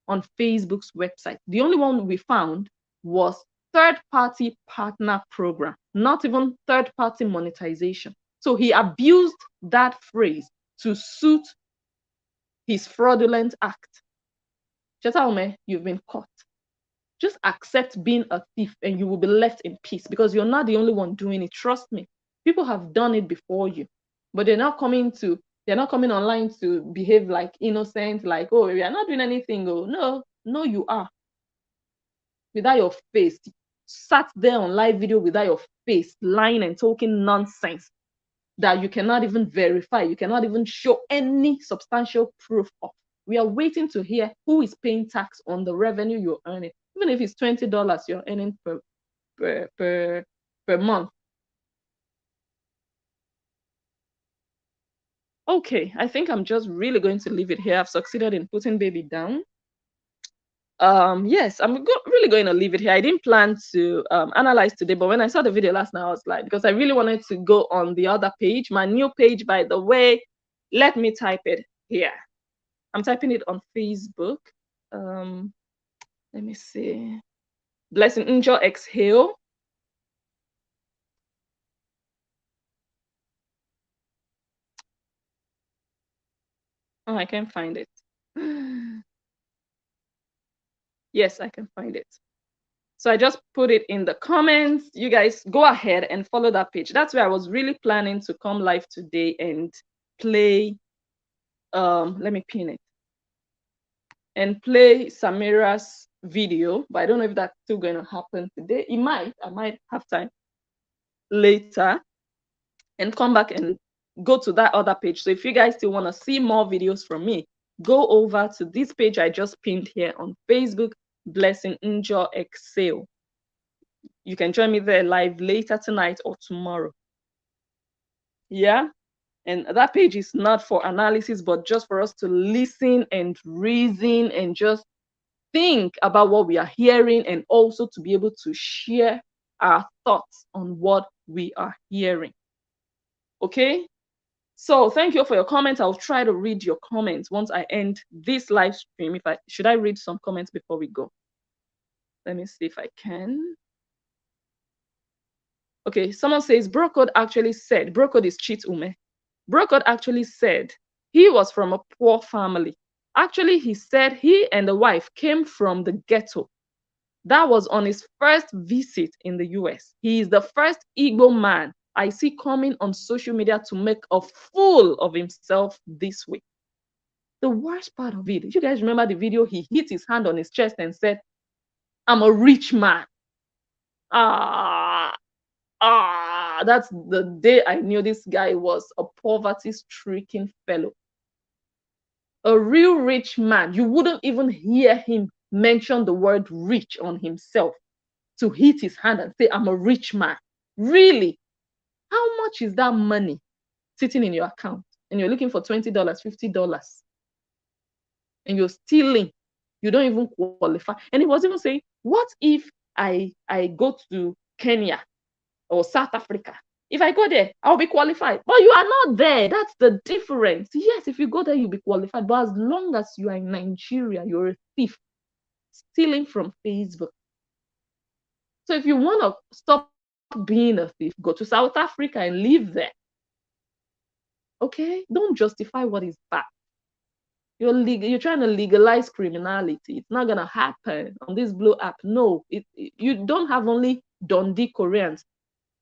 on Facebook's website. The only one we found was third-party partner program, not even third-party monetization. So he abused that phrase to suit his fraudulent act. Cheta Umeh, you've been caught. Just accept being a thief and you will be left in peace, because you're not the only one doing it. Trust me. People have done it before you, but they're not coming online to behave like innocent, like, oh, we are not doing anything. Oh, no, you are. Without your face, sat there on live video without your face, lying and talking nonsense that you cannot even verify, you cannot even show any substantial proof of. We are waiting to hear who is paying tax on the revenue you're earning. Even if it's $20 you're earning per month. Okay, I think I'm just really going to leave it here. I've succeeded in putting baby down. Yes, I'm really going to leave it here. I didn't plan to analyze today, but when I saw the video last night, I was like, because I really wanted to go on the other page, my new page, by the way. Let me type it here. I'm typing it on Facebook. Let me see. Blessing Njoh Exhale. Oh, I can't find it. Yes, I can find it. So I just put it in the comments. You guys go ahead and follow that page. That's where I was really planning to come live today and play. Let me pin it. And play Samira's video, but I don't know if that's still going to happen today. It might. I might have time later and come back and go to that other page. So if you guys still want to see more videos from me, go over to this page I just pinned here on Facebook, Blessing Njoh Excel. You can join me there live later tonight or tomorrow. Yeah. And that page is not for analysis, but just for us to listen and reason and just think about what we are hearing, and also to be able to share our thoughts on what we are hearing. Okay? So thank you for your comments. I'll try to read your comments once I end this live stream. Should I read some comments before we go? Let me see if I can. Okay, someone says Brocode actually said, Brocode is Cheta Umeh. Brocode actually said he was from a poor family. Actually, he said he and the wife came from the ghetto. That was on his first visit in the US. He is the first Igbo man I see coming on social media to make a fool of himself this way. The worst part of it, you guys remember the video? He hit his hand on his chest and said, "I'm a rich man." That's the day I knew this guy was a poverty-stricken fellow. A real rich man. You wouldn't even hear him mention the word rich on himself to hit his hand and say, "I'm a rich man." Really? How much is that money sitting in your account? And you're looking for $20, $50, and you're stealing. You don't even qualify. And he was even saying, what if I go to Kenya or South Africa? If I go there, I'll be qualified. But you are not there. That's the difference. Yes, if you go there, you'll be qualified. But as long as you are in Nigeria, you're a thief, stealing from Facebook. So if you want to stop being a thief, go to South Africa and live there. Okay? Don't justify what is bad. You're trying to legalize criminality. It's not gonna happen on this Blue app. No, you don't have only Dundee Koreans.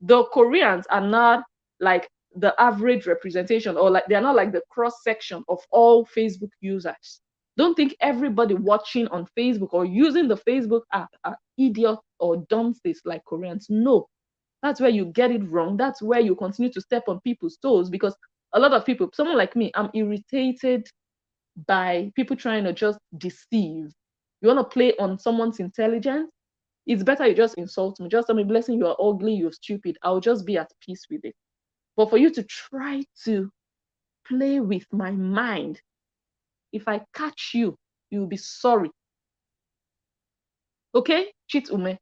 The Koreans are not like the average representation, or like they're not like the cross section of all Facebook users. Don't think everybody watching on Facebook or using the Facebook app are idiots or dunces like Koreans. No, that's where you get it wrong. That's where you continue to step on people's toes, because a lot of people, someone like me, I'm irritated by people trying to just deceive. You want to play on someone's intelligence? It's better you just insult me. Just tell me, "Blessing, you are ugly, you're stupid." I'll just be at peace with it. But for you to try to play with my mind, if I catch you, you'll be sorry. Okay? Cheta Umeh.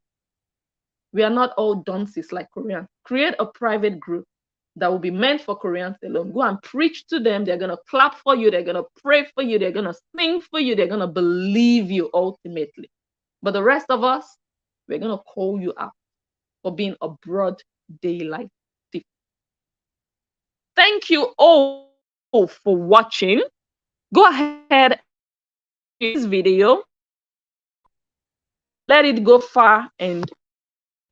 We are not all dunces like Koreans. Create a private group that will be meant for Koreans alone. Go and preach to them. They're going to clap for you. They're going to pray for you. They're going to sing for you. They're going to believe you ultimately. But the rest of us, we're going to call you out for being a broad daylight thief. Thank you all for watching. Go ahead and share this video. Let it go far and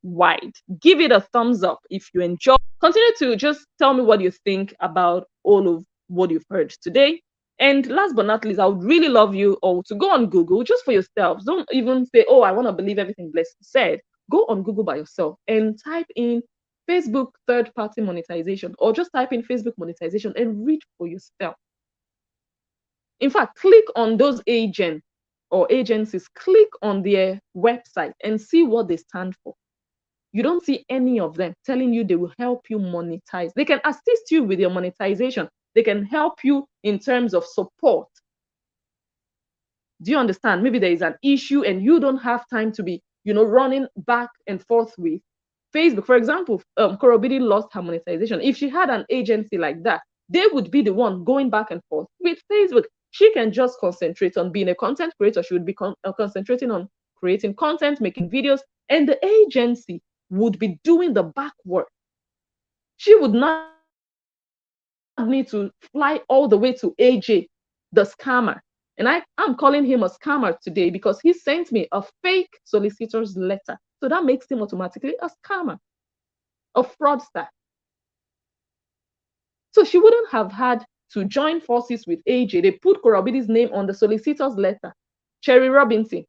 wide. Give it a thumbs up if you enjoy. Continue to just tell me what you think about all of what you've heard today. And last but not least, I would really love you all to go on Google just for yourselves. Don't even say, "Oh, I want to believe everything Blessing said." Go on Google by yourself and type in Facebook third-party monetization, or just type in Facebook monetization and read for yourself. In fact, click on those agents or agencies, click on their website and see what they stand for. You don't see any of them telling you they will help you monetize. They can assist you with your monetization. They can help you in terms of support. Do you understand? Maybe there is an issue and you don't have time to be, running back and forth with Facebook. For example, Korobidi lost her monetization. If she had an agency like that, they would be the one going back and forth with Facebook. She can just concentrate on being a content creator. She would be concentrating on creating content, making videos, and the agency would be doing the back work. She would not need to fly all the way to AJ, the scammer. And I'm calling him a scammer today because he sent me a fake solicitor's letter. So that makes him automatically a scammer, a fraudster. So she wouldn't have had to join forces with AJ. They put Korobidi's name on the solicitor's letter. Cherry Robinson.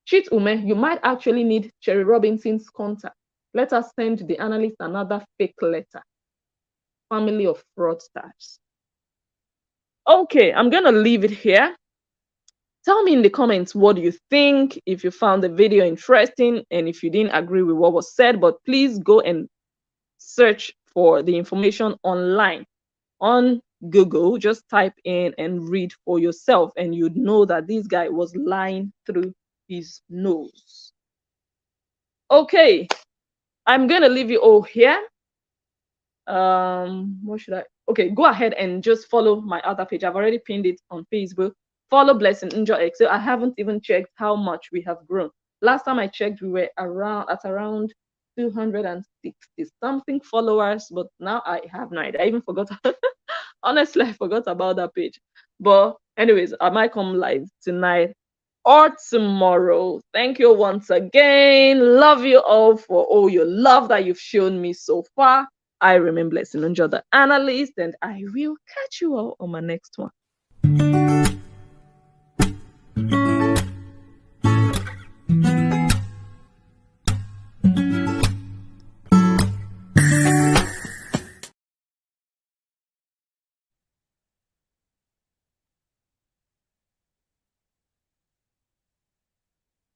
Cheta Umeh, you might actually need Cherry Robinson's contact. Let us send the analyst another fake letter. Family of fraudsters. Okay, I'm going to leave it here. Tell me in the comments what you think, if you found the video interesting, and if you didn't agree with what was said. But please go and search for the information online on Google. Just type in and read for yourself, and you'd know that this guy was lying through his nose. Okay, I'm gonna leave you all here. What should I? Okay, go ahead and just follow my other page. I've already pinned it on Facebook. Follow Blessing Njoh Excel. I haven't even checked how much we have grown. Last time I checked, we were around 260 something followers, but now I have no idea. I even forgot. Honestly, I forgot about that page. But anyways, I might come live tonight or tomorrow. Thank you once again. Love you all for all your love that you've shown me so far. I remain blessed and enjoy the analyst, and I will catch you all on my next one.